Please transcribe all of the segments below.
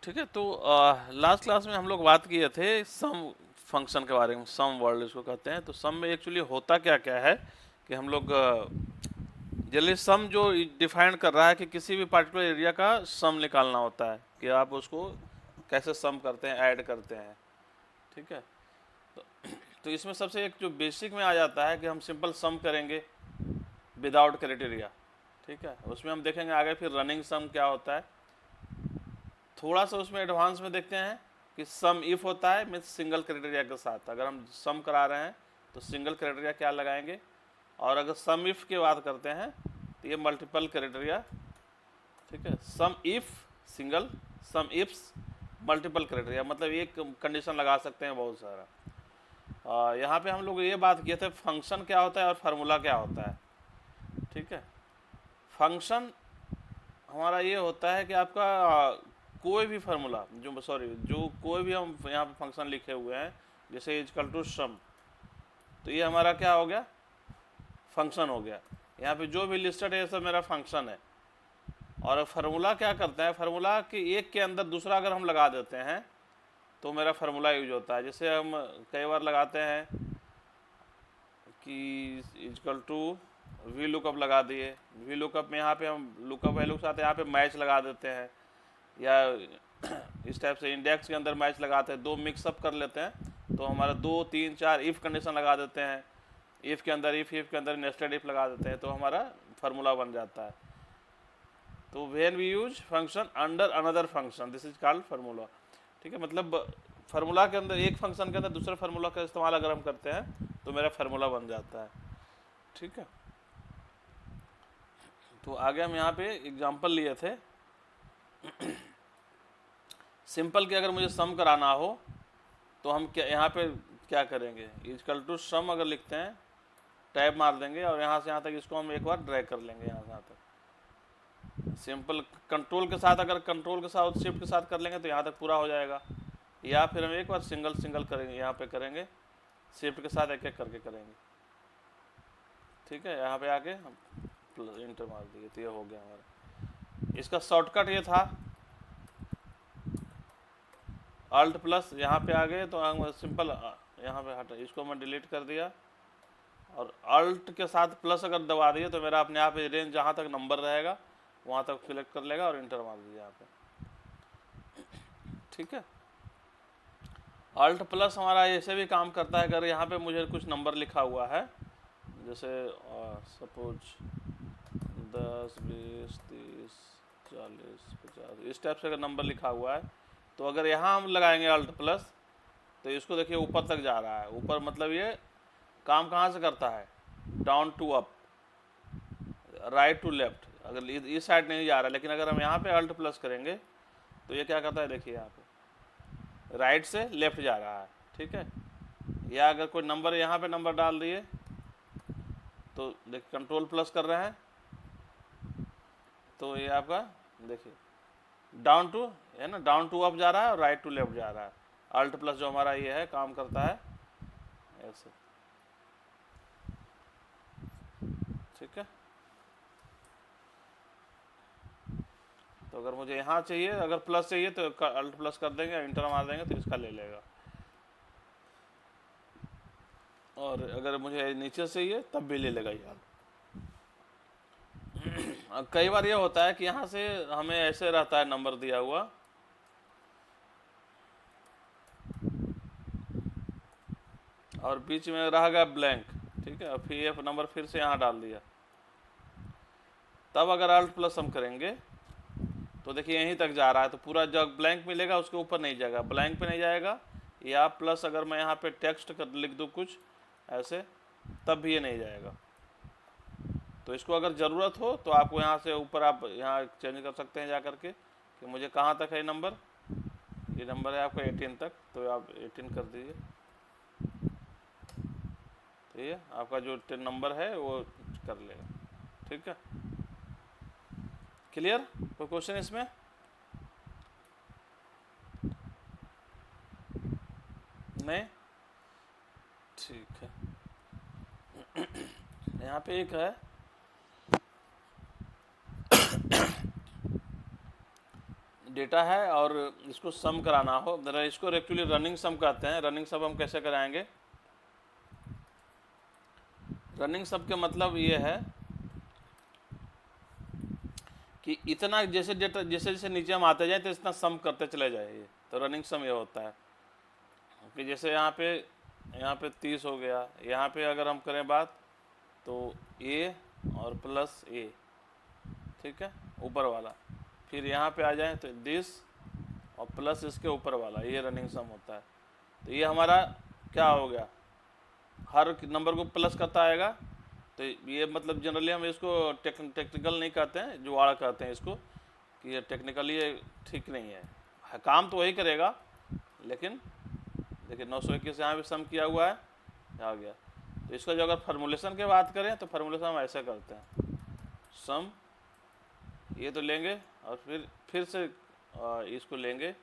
ठीक है। तो लास्ट क्लास में हम लोग बात किए थे सम फंक्शन के बारे में, सम वर्ड इसको कहते हैं। तो सम में एक्चुअली होता क्या क्या है कि हम लोग जनरली सम जो डिफाइन कर रहा है कि किसी भी पार्टिकुलर एरिया का सम निकालना होता है, कि आप उसको कैसे सम करते हैं, ऐड करते हैं। ठीक है। तो, तो इसमें सबसे एक जो बेसिक में आ जाता है कि हम सिंपल सम करेंगे विदाउट क्राइटेरिया। ठीक है। उसमें हम देखेंगे आगे फिर रनिंग सम क्या होता है। थोड़ा सा उसमें एडवांस में देखते हैं कि सम इफ होता है मीन्स सिंगल क्राइटेरिया के साथ। अगर हम सम करा रहे हैं तो सिंगल क्राइटेरिया क्या लगाएंगे, और अगर सम इफ की बात करते हैं तो ये मल्टीपल क्राइटेरिया। ठीक है। Sum if single, sum ifs multiple criteria, मतलब एक कंडीशन लगा सकते हैं बहुत सारा। यहाँ पे हम लोग ये बात किए थे फंक्शन क्या होता है और फार्मूला क्या होता है। ठीक है। फंक्शन हमारा ये होता है कि आपका कोई भी फार्मूला जो कोई भी हम यहाँ पे फंक्शन लिखे हुए हैं, जैसे इजकल टू सम, तो ये हमारा क्या हो गया, फंक्शन हो गया। यहाँ पे जो भी लिस्टेड है ये सब मेरा फंक्शन है। और फार्मूला क्या करता है, फार्मूला कि एक के अंदर दूसरा अगर हम लगा देते हैं तो मेरा फार्मूला यूज होता है। जैसे हम कई बार लगाते हैं कि इजकल टू वी लुकअप लगा दिए, वी लुकअप में यहाँ पे हम लुकअप वैल्यू के साथ यहाँ पे मैच लगा देते हैं, या इस टाइप से इंडेक्स के अंदर मैच लगाते हैं, दो मिक्सअप कर लेते हैं तो हमारा 2 3 4 इफ़ कंडीशन लगा देते हैं, इफ़ के अंदर इफ़ के अंदर नेस्टेड इफ़ लगा देते हैं, तो हमारा फार्मूला बन जाता है। तो when we use function under another function this is called formula. ठीक है। मतलब फार्मूला के अंदर, एक फंक्शन के अंदर दूसरे फार्मूला का इस्तेमाल अगर हम करते हैं तो मेरा फार्मूला बन जाता है। ठीक है। तो आगे हम यहाँ पे एग्जांपल लिए थे सिंपल कि अगर मुझे सम कराना हो तो हम क्या यहाँ पे क्या करेंगे, इजकल टू सम अगर लिखते हैं टैब मार देंगे और यहाँ से यहाँ तक इसको हम एक बार ड्रैग कर लेंगे यहाँ से यहाँ तक। सिंपल कंट्रोल के साथ, अगर कंट्रोल के साथ शिफ्ट के साथ कर लेंगे तो यहाँ तक पूरा हो जाएगा, या फिर हम एक बार सिंगल सिंगल करेंगे, यहाँ पे करेंगे शिफ्ट के साथ एक एक करके करेंगे। ठीक है। यहाँ पे आके हम इंटर मार दिए तो ये हो गया हमारा। इसका शॉर्टकट ये था अल्ट प्लस, यहाँ पे आ गए तो हम सिंपल यहाँ पे हटा, इसको मैं डिलीट कर दिया और अल्ट के साथ प्लस अगर दबा दिए तो मेरा अपने आप रेंज जहाँ तक नंबर रहेगा वहाँ तक सिलेक्ट कर लेगा और इंटर मार दीजिए यहाँ पे। ठीक है। अल्ट प्लस हमारा ऐसे भी काम करता है, अगर यहाँ पे मुझे कुछ नंबर लिखा हुआ है, जैसे सपोज 10 20 30 40 50 इस टाइप से अगर नंबर लिखा हुआ है, तो अगर यहाँ हम लगाएंगे अल्ट प्लस तो इसको देखिए ऊपर तक जा रहा है। ऊपर मतलब ये काम कहाँ से करता है, down to up, right to left. अगर इस साइड नहीं जा रहा है, लेकिन अगर हम यहाँ पे अल्ट प्लस करेंगे तो ये क्या करता है, देखिए यहाँ पे राइट से लेफ्ट जा रहा है। ठीक है। या अगर कोई नंबर यहाँ पे नंबर डाल दिए तो देखिए कंट्रोल प्लस कर रहे हैं तो ये आपका देखिए डाउन टू है ना, डाउन टू अप जा रहा है और राइट टू लेफ्ट जा रहा है। अल्ट प्लस जो हमारा ये है काम करता है ऐसे। ठीक है। तो अगर मुझे यहाँ चाहिए, अगर प्लस चाहिए तो अल्ट प्लस कर देंगे, इंटर मार देंगे तो इसका ले लेगा। और अगर मुझे नीचे चाहिए तब भी ले लेगा यार। कई बार ये होता है कि यहाँ से हमें ऐसे रहता है नंबर दिया हुआ, और बीच में रह गया ब्लैंक। ठीक है। और फिर ये नंबर फिर से यहाँ डाल दिया, तब अगर अल्ट प्लस हम करेंगे तो देखिए यहीं तक जा रहा है, तो पूरा जब ब्लैंक मिलेगा उसके ऊपर नहीं जाएगा, ब्लैंक पे नहीं जाएगा। या प्लस अगर मैं यहाँ पे टेक्स्ट कर लिख दूँ कुछ ऐसे, तब भी ये नहीं जाएगा। तो इसको अगर ज़रूरत हो तो आपको यहाँ से ऊपर आप यहाँ चेंज कर सकते हैं जा करके कि मुझे कहाँ तक है नंबर। ये नंबर है आपका 18 तक, तो आप 18 कर दीजिए। तो ये आपका जो नंबर है वो कर लेगा। ठीक है। क्लियर? कोई क्वेश्चन इसमें? नहीं? ठीक है। यहाँ पे एक है डेटा है और इसको सम कराना हो, जरा इसको एक्चुअली रनिंग सम कहते हैं। रनिंग सम हम कैसे कराएंगे? रनिंग सम के मतलब ये है कि इतना जैसे डेटा जैसे जैसे नीचे हम आते जाए तो इतना सम करते चले जाइए, तो रनिंग सम ये होता है कि जैसे यहाँ पे 30 हो गया, यहाँ पे अगर हम करें बात तो ए और प्लस ए, ठीक है, ऊपर वाला, फिर यहाँ पे आ जाए तो दिस और प्लस इसके ऊपर वाला, ये रनिंग सम होता है। तो ये हमारा क्या हो गया, हर नंबर को प्लस करता आएगा। तो ये मतलब जनरली हम इसको टेक्निकल नहीं कहते हैं, जुगाड़ कहते हैं इसको, कि ये टेक्निकली ये ठीक नहीं है, काम तो वही करेगा, लेकिन देखिए 921 यहाँ भी सम किया हुआ है, आ गया। तो इसका जो अगर फार्मूलेशन की बात करें तो फार्मूलेशन हम ऐसे करते हैं, सम ये तो लेंगे और फिर से इसको लेंगे,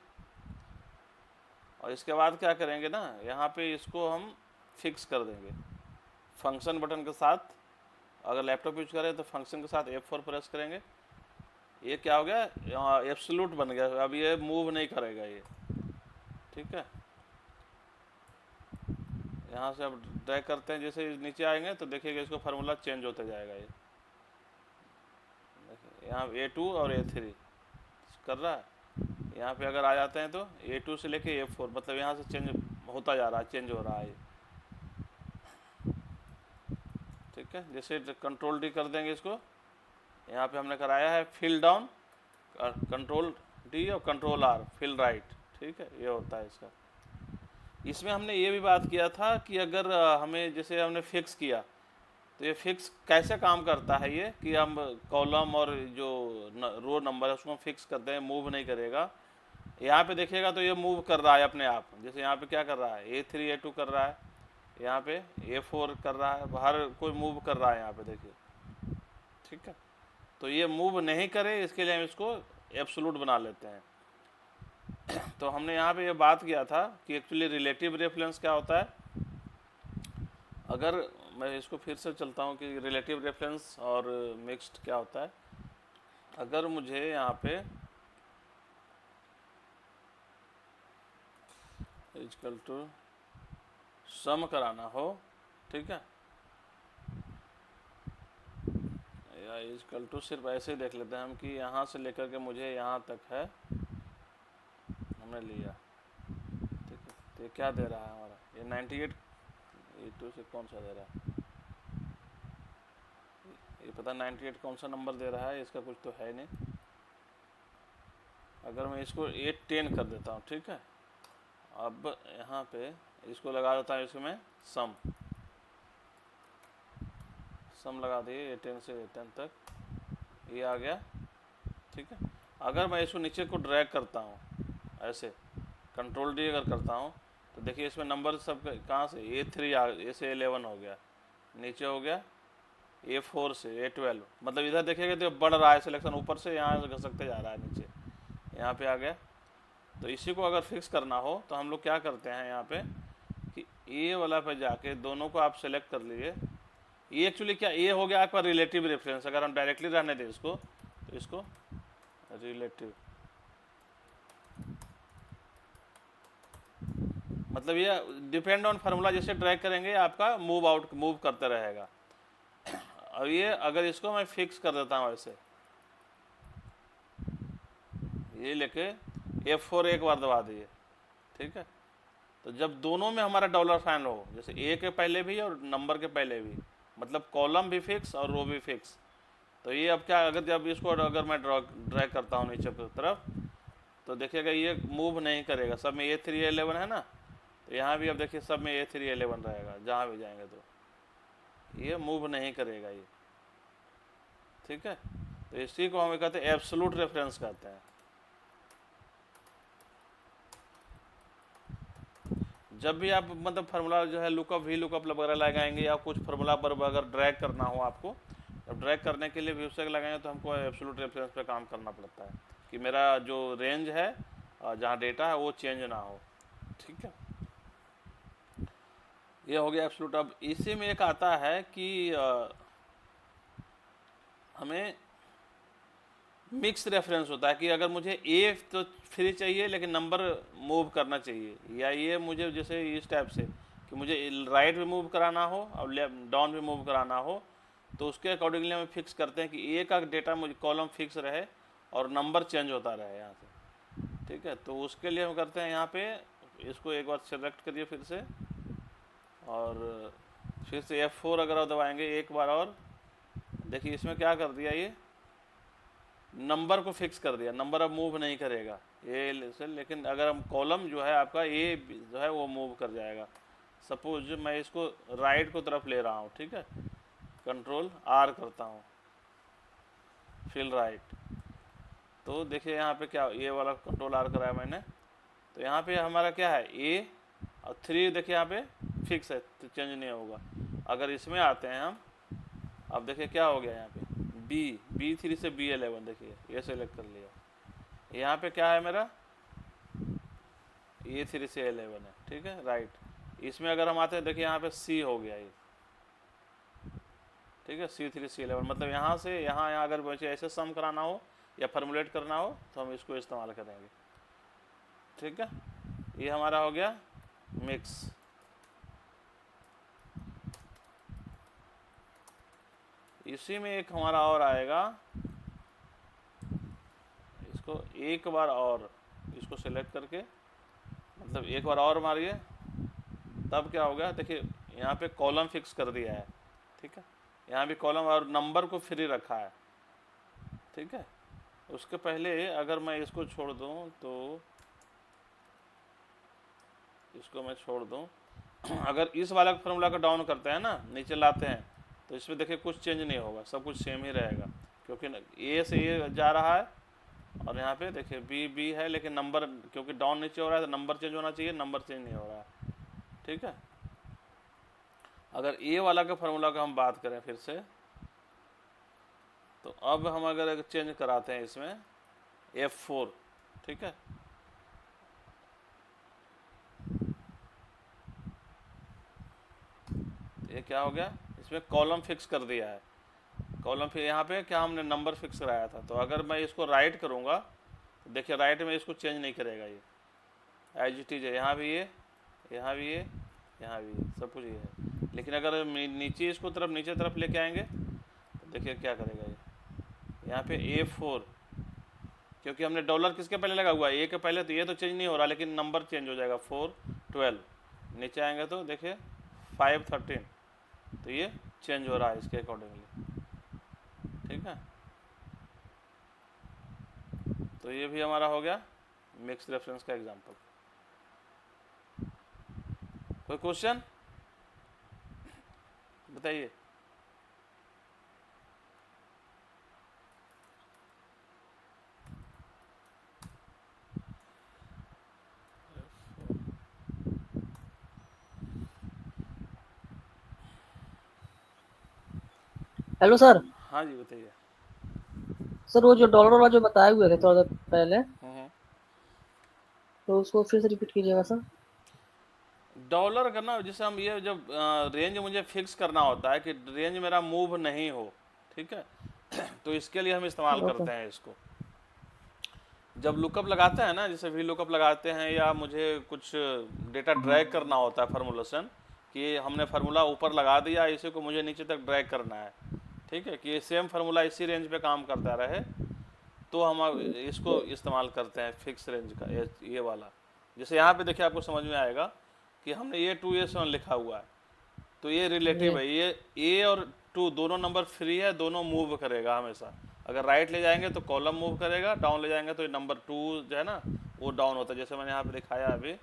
और इसके बाद क्या करेंगे ना, यहाँ पे इसको हम फिक्स कर देंगे फंक्शन बटन के साथ। अगर लैपटॉप यूज करें तो फंक्शन के साथ F4 प्रेस करेंगे, ये क्या हो गया, यहाँ एब्सोल्यूट बन गया, अब ये मूव नहीं करेगा ये, ठीक है। यहाँ से अब ड्रैग करते हैं, जैसे नीचे आएंगे तो देखिएगा इसको फार्मूला चेंज होते जाएगा, ये देखिए यहाँ A2 और A3 कर रहा है। यहाँ पे अगर आ जाते हैं तो A2 से लेके A4, मतलब यहाँ से चेंज होता जा रहा है, चेंज हो रहा है, ठीक है। जैसे कंट्रोल D कर देंगे इसको, यहाँ पे हमने कराया है फिल डाउन, कंट्रोल D और कंट्रोल R फिल राइट, ठीक है, ये होता है इसका। इसमें हमने ये भी बात किया था कि अगर हमें जैसे हमने फिक्स किया, तो ये फिक्स कैसे काम करता है ये, कि हम कॉलम और जो रो नंबर है उसको फिक्स करते हैं, मूव नहीं करेगा। यहाँ पे देखिएगा तो ये मूव कर रहा है अपने आप, जैसे यहाँ पे क्या कर रहा है, A3 A2 कर रहा है, यहाँ पे A4 कर रहा है, बाहर कोई मूव कर रहा है यहाँ पे देखिए, ठीक है। तो ये मूव नहीं करे, इसके लिए हम इसको एब्सोल्यूट बना लेते हैं। तो हमने यहाँ पे ये बात किया था कि एक्चुअली रिलेटिव रेफरेंस क्या होता है। अगर मैं इसको फिर से चलता हूँ कि रिलेटिव रेफरेंस और मिक्स्ड क्या होता है। अगर मुझे यहाँ पे इक्वल टू सम कराना हो, ठीक है, या इक्वल टू सिर्फ ऐसे ही देख लेते हैं हम कि यहाँ से लेकर के मुझे यहाँ तक है, हमने लिया, ठीक है। तो ये क्या दे रहा है हमारा, ये 98 A2 से कौन सा दे रहा है, ये पता 98 कौन सा नंबर दे रहा है, इसका कुछ तो है नहीं। अगर मैं इसको 810 कर देता हूँ, ठीक है, अब यहाँ पे इसको लगा देता हूँ, इसमें सम लगा दिए, 10 से 10 तक, ये आ गया, ठीक है। अगर मैं इसको नीचे को ड्रैग करता हूँ ऐसे, कंट्रोल D अगर करता हूँ तो देखिए इसमें नंबर सब कहाँ से, A3 A से A11 हो गया, नीचे हो गया A4 से A12, मतलब इधर देखिएगा तो बढ़ रहा है सिलेक्शन, ऊपर से यहाँ से घसकते जा रहा है नीचे, यहाँ पे आ गया। तो इसी को अगर फिक्स करना हो तो हम लोग क्या करते हैं यहाँ पे कि ए वाला पे जाके दोनों को आप सेलेक्ट कर लीजिए। ये एक्चुअली क्या, ये हो गया आपका रिलेटिव रेफरेंस। अगर हम डायरेक्टली रहने दें इसको तो इसको रिलेटिव, मतलब ये डिपेंड ऑन फार्मूला, जैसे ड्रैग करेंगे आपका मूव करते रहेगा। अब ये अगर इसको मैं फिक्स कर देता हूँ ऐसे, ये लेके F4 एक बार दबा दिए, ठीक है। तो जब दोनों में हमारा डॉलर साइन हो, जैसे ए के पहले भी और नंबर के पहले भी, मतलब कॉलम भी फिक्स और रो भी फिक्स, तो ये अब क्या, अगर जब इसको अगर मैं ड्रैग करता हूँ नीचे की तरफ तो देखिएगा ये मूव नहीं करेगा। सब में A3 A11 है ना, तो यहाँ भी अब देखिए सब में A3 A11 रहेगा, जहाँ भी जाएंगे तो ये मूव नहीं करेगा ये, ठीक है। तो इसी को हम कहते हैं एब्सोल्यूट रेफरेंस कहते हैं। जब भी आप मतलब फार्मूला जो है लुकअप भी लुकअप वगैरह लगाएंगे या कुछ फार्मूला पर अगर ड्रैग करना हो आपको, जब ड्रैग करने के लिए भी उससे लगाएंगे तो हमको एब्सोल्यूट रेफरेंस पे काम करना पड़ता है कि मेरा जो रेंज है जहाँ डेटा है वो चेंज ना हो, ठीक है। ये हो गया एब्सोल्यूट। अब इसी में एक आता है कि हमें मिक्स रेफरेंस होता है कि अगर मुझे ए तो फ्री चाहिए लेकिन नंबर मूव करना चाहिए, या ये मुझे जैसे इस टाइप से कि मुझे राइट भी मूव कराना हो और लेफ्ट डाउन भी मूव कराना हो, तो उसके अकॉर्डिंगली हम फिक्स करते हैं कि ए का डेटा मुझे कॉलम फिक्स रहे और नंबर चेंज होता रहे यहाँ से। ठीक है, तो उसके लिए हम करते हैं यहाँ पे, इसको एक बार सेलेक्ट करिए फिर से, और फिर से F4 अगर आप दबाएंगे एक बार और, देखिए इसमें क्या कर दिया, ये नंबर को फिक्स कर दिया, नंबर अब मूव नहीं करेगा ए से, लेकिन अगर हम कॉलम जो है आपका ए जो है वो मूव कर जाएगा। सपोज मैं इसको राइट को तरफ ले रहा हूँ, ठीक है, कंट्रोल R करता हूँ, फिल राइट, तो देखिए यहाँ पे क्या, ये वाला कंट्रोल R कराया मैंने, तो यहाँ पे हमारा क्या है ए और 3, देखिए यहाँ पे फिक्स है तो चेंज नहीं होगा। अगर इसमें आते हैं हम, अब देखिए क्या हो गया यहाँ पे B3 से B11, देखिए ये सेलेक्ट कर लिया, यहाँ पे क्या है मेरा A3 से A11 है, ठीक है राइट। इसमें अगर हम आते हैं, देखिए यहाँ पे C हो गया ये, ठीक है, C3 से C11, मतलब यहाँ से यहाँ अगर मुझे ऐसे सम कराना हो या फॉर्मुलेट करना हो तो हम इसको इस्तेमाल करेंगे। ठीक है, ये हमारा हो गया मिक्स। इसी में एक हमारा और आएगा, इसको एक बार और इसको सेलेक्ट करके, मतलब एक बार और मारिए, तब क्या हो गया, देखिए यहाँ पे कॉलम फिक्स कर दिया है, ठीक है, यहाँ भी कॉलम और नंबर को फ्री रखा है। ठीक है, उसके पहले अगर मैं इसको छोड़ दूँ तो, इसको मैं छोड़ दूँ, अगर इस वाला फार्मूला को डाउन करते हैं ना, नीचे लाते हैं, तो इसमें देखिए कुछ चेंज नहीं होगा, सब कुछ सेम ही रहेगा, क्योंकि ए से ए जा रहा है और यहाँ पे देखिए बी है, लेकिन नंबर क्योंकि डाउन नीचे हो रहा है तो नंबर चेंज होना चाहिए, नंबर चेंज नहीं हो रहा है। ठीक है, अगर ए वाला के फार्मूला का हम बात करें फिर से, तो अब हम अगर चेंज कराते हैं इसमें F4, ठीक है, ये क्या हो गया, इसमें कॉलम फिक्स कर दिया है, कॉलम फिर यहाँ पे क्या हमने नंबर फिक्स कराया था, तो अगर मैं इसको राइट करूँगा तो देखिए राइट में इसको चेंज नहीं करेगा, ये एज इट इज है, यहाँ भी ये, यहाँ भी ये, यहाँ भी ये, सब कुछ ये है। लेकिन अगर नीचे इसको तरफ नीचे तरफ लेके आएंगे तो देखिए क्या करेगा ये, यहाँ पे A4, क्योंकि हमने डॉलर किसके पहले लगा हुआ है, ए के पहले, तो ये तो चेंज नहीं हो रहा, लेकिन नंबर चेंज हो जाएगा, 412, नीचे आएंगे तो देखिए 513, तो ये चेंज हो रहा है इसके अकॉर्डिंगली। ठीक है, तो ये भी हमारा हो गया मिक्स रेफरेंस का एग्जांपल। कोई क्वेश्चन बताइए। Hello sir. हाँ जी बताइए। सर वो जो डॉलर वाला जो बताए हुए थे थोड़ा देर पहले, हम्म। तो उसको फिर से रिपीट कीजिएगा सर। डॉलर करना, जैसे हम ये जब रेंज मुझे फिक्स करना होता है कि रेंज मेरा मूव नहीं हो, ठीक है, तो इसके लिए हम इस्तेमाल ओके। करते हैं इसको। जब लुकअप लगाते हैं ना, जैसे वी लुकअप लगाते हैं, या मुझे कुछ डेटा ड्रैग करना होता है फॉर्मूलेशन, कि हमने फार्मूला ऊपर लगा दिया, इसी को मुझे नीचे तक ड्रैग करना है, ठीक है, कि सेम फार्मूला इसी रेंज पे काम करता रहे, तो हम इसको इस्तेमाल करते हैं फिक्स रेंज का, ये वाला। जैसे यहाँ पे देखिए आपको समझ में आएगा कि हमने ये 2A7 लिखा हुआ है, तो ये रिलेटिव जी। है, ये ए और 2 दोनों नंबर फ्री है, दोनों मूव करेगा हमेशा। अगर राइट ले जाएंगे तो कॉलम मूव करेगा, डाउन ले जाएंगे तो ये नंबर 2 जो है ना वो डाउन होता है, जैसे मैंने यहाँ पे दिखाया अभी।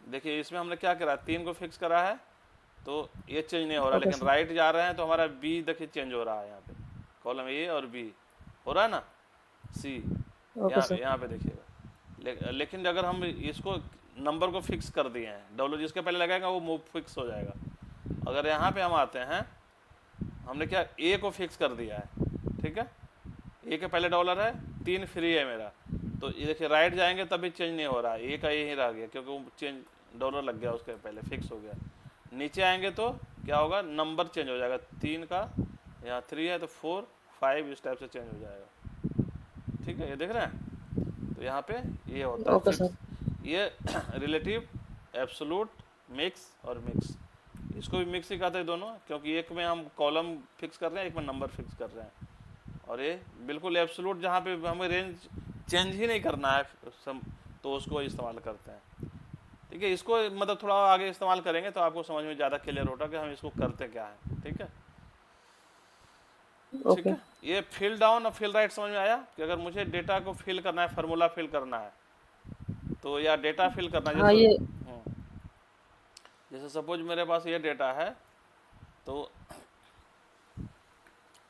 देखिए इसमें हमने क्या करा, 3 को फिक्स करा है, तो ये चेंज नहीं हो रहा, ओके लेकिन सर। राइट जा रहे हैं तो हमारा बी देखिए चेंज हो रहा है, यहाँ पे कॉलम ए और बी हो रहा है ना, सी, ओके यहाँ पे सर। यहाँ पे देखिएगा। लेकिन अगर हम इसको नंबर को फिक्स कर दिए हैं, डब्ल्यू जिसके पहले लगाएगा वो मूव फिक्स हो जाएगा। अगर यहाँ पे हम आते हैं, हमने क्या ए को फिक्स कर दिया है, ठीक है, ए के पहले डॉलर है, 3 फ्री है मेरा, तो ये देखिए राइट जाएंगे तभी चेंज नहीं हो रहा है, ए का यही रह गया क्योंकि वो चेंज डॉलर लग गया उसके पहले, फिक्स हो गया। नीचे आएंगे तो क्या होगा, नंबर चेंज हो जाएगा, 3 का यहाँ 3 है तो 4 5 इस टाइप से चेंज हो जाएगा। ठीक है, ये देख रहे हैं। तो यहाँ पे ये होता है ओके फिक्स, सर। ये रिलेटिव, एब्सोलूट, मिक्स और मिक्स। इसको भी मिक्स ही कहते हैं दोनों, क्योंकि एक में हम कॉलम फिक्स कर रहे हैं, एक में नंबर फिक्स कर रहे हैं। और ये बिल्कुल एब्सोलूट, जहाँ पे हमें रेंज चेंज ही नहीं करना है तो उसको इस्तेमाल करते हैं। ठीक है, इसको मतलब थोड़ा आगे इस्तेमाल करेंगे तो आपको समझ में ज़्यादा क्लियर होगा कि हम इसको करते क्या है। ठीक है, ठीक ओके। है। ये फिल डाउन और फिल राइट समझ में आया कि अगर मुझे डेटा को फिल करना है, फार्मूला फिल करना है तो, या डेटा फिल करना है, हाँ जैसे ये। जैसे सपोज मेरे पास ये डेटा है तो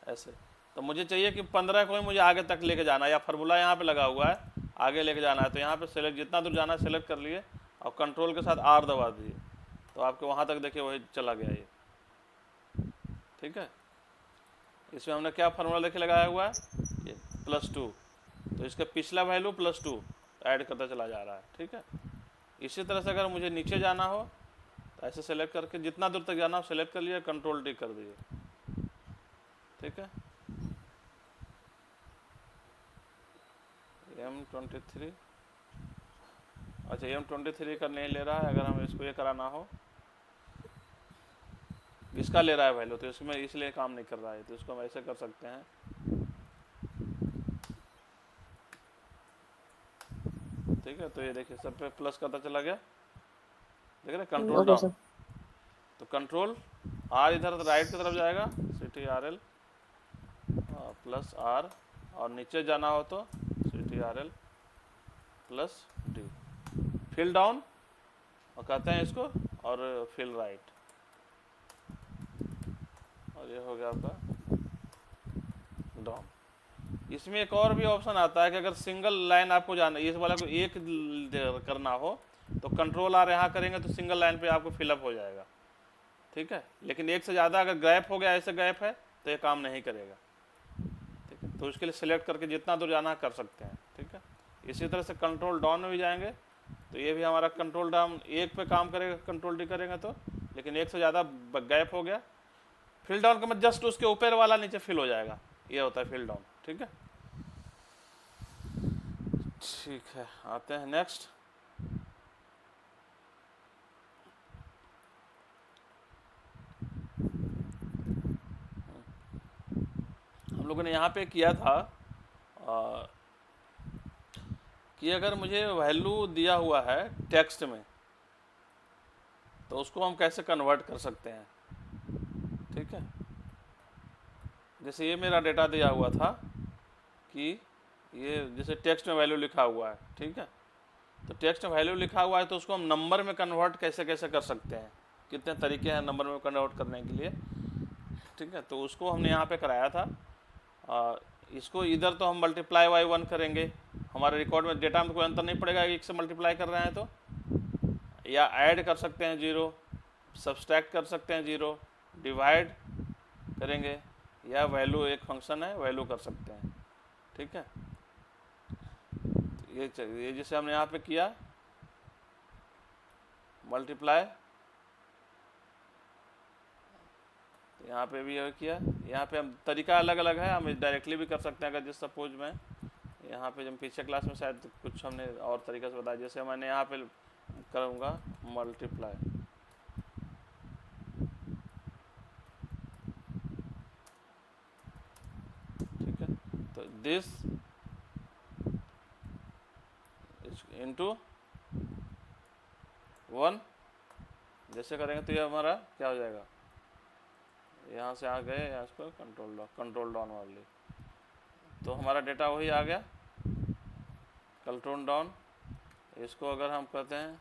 ऐसे, तो मुझे चाहिए कि 15 को ही मुझे आगे तक लेके जाना है, या फार्मूला यहाँ पे लगा हुआ है आगे लेके जाना है, तो यहाँ पे सेलेक्ट, जितना दूर जाना है सेलेक्ट कर लिए और कंट्रोल के साथ R दबा दिए तो आपके वहाँ तक देखिए वही चला गया ये। ठीक है, इसमें हमने क्या फार्मूला देखिए लगाया हुआ है, ये +2, तो इसका पिछला वैल्यू +2 ऐड करता चला जा रहा है। ठीक है, इसी तरह से अगर मुझे नीचे जाना हो तो ऐसे सेलेक्ट करके जितना दूर तक जाना हो सेलेक्ट कर लिया, कंट्रोल टी कर दिए। ठीक है, M23, अच्छा M23 का नहीं ले रहा है, अगर हम इसको ये कराना हो, इसका ले रहा है वैल्यू, तो इसमें इसलिए काम नहीं कर रहा है, तो इसको हम ऐसे कर सकते हैं। ठीक है, तो ये देखिए सब पे प्लस करता चला गया, देख रहे, कंट्रोल ओके डाउन, सर। तो कंट्रोल R इधर राइट की तरफ जाएगा, CTRL +R, और नीचे जाना हो तो CTRL +D, फिल डाउन और कहते हैं इसको, और फिल राइट, और ये हो गया आपका डाउन। इसमें एक और भी ऑप्शन आता है कि अगर सिंगल लाइन आपको जाना, इस वाला को एक करना हो तो कंट्रोल R यहाँ करेंगे तो सिंगल लाइन पे आपको फिलअप हो जाएगा। ठीक है, लेकिन एक से ज़्यादा अगर गैप हो गया, ऐसे गैप है तो ये काम नहीं करेगा। ठीक है, तो उसके लिए सिलेक्ट करके जितना दूर जाना कर सकते हैं। ठीक है, इसी तरह से कंट्रोल डाउन में भी जाएंगे तो ये भी हमारा कंट्रोल डाउन एक पे काम करेगा, कंट्रोल डी करेंगे तो, लेकिन एक से ज़्यादा गैप हो गया, फिल डाउन का मतलब जस्ट उसके ऊपर वाला नीचे फिल हो जाएगा, ये होता है फिल डाउन। ठीक है, ठीक है, आते हैं नेक्स्ट। हम लोगों ने यहाँ पे किया था कि अगर मुझे वैल्यू दिया हुआ है टेक्स्ट में तो उसको हम कैसे कन्वर्ट कर सकते हैं। ठीक है, जैसे ये मेरा डेटा दिया हुआ था कि ये जैसे टेक्स्ट में वैल्यू लिखा हुआ है। ठीक है, तो टेक्स्ट में वैल्यू लिखा हुआ है तो उसको हम नंबर में कन्वर्ट कैसे कैसे कर सकते हैं, कितने तरीके हैं नंबर में कन्वर्ट करने के लिए। ठीक है, तो उसको हमने यहाँ पे कराया था। इसको इधर तो हम मल्टीप्लाई बाई 1 करेंगे, हमारे रिकॉर्ड में डेटा में कोई अंतर नहीं पड़ेगा, एक से मल्टीप्लाई कर रहे हैं तो, या ऐड कर सकते हैं 0, सब्सट्रैक्ट कर सकते हैं 0, डिवाइड करेंगे, या वैल्यू एक फंक्शन है वैल्यू कर सकते हैं। ठीक है, तो ये जैसे हमने यहाँ पे किया मल्टीप्लाई, तो यहाँ पे भी ये किया, यहाँ पे हम तरीका अलग अलग है, हम डायरेक्टली भी कर सकते हैं। अगर जिस सपोज में यहाँ पे जब पीछे क्लास में शायद कुछ हमने और तरीका से बताया, जैसे मैंने यहाँ पे करूँगा मल्टीप्लाई, ठीक है, तो दिस इंटू 1 जैसे करेंगे तो ये हमारा क्या हो जाएगा, यहाँ से आ गए यहाँ इसको कंट्रोल डाउन वाली, तो हमारा डेटा वही आ गया कंट्रोल डाउन। इसको अगर हम कहते हैं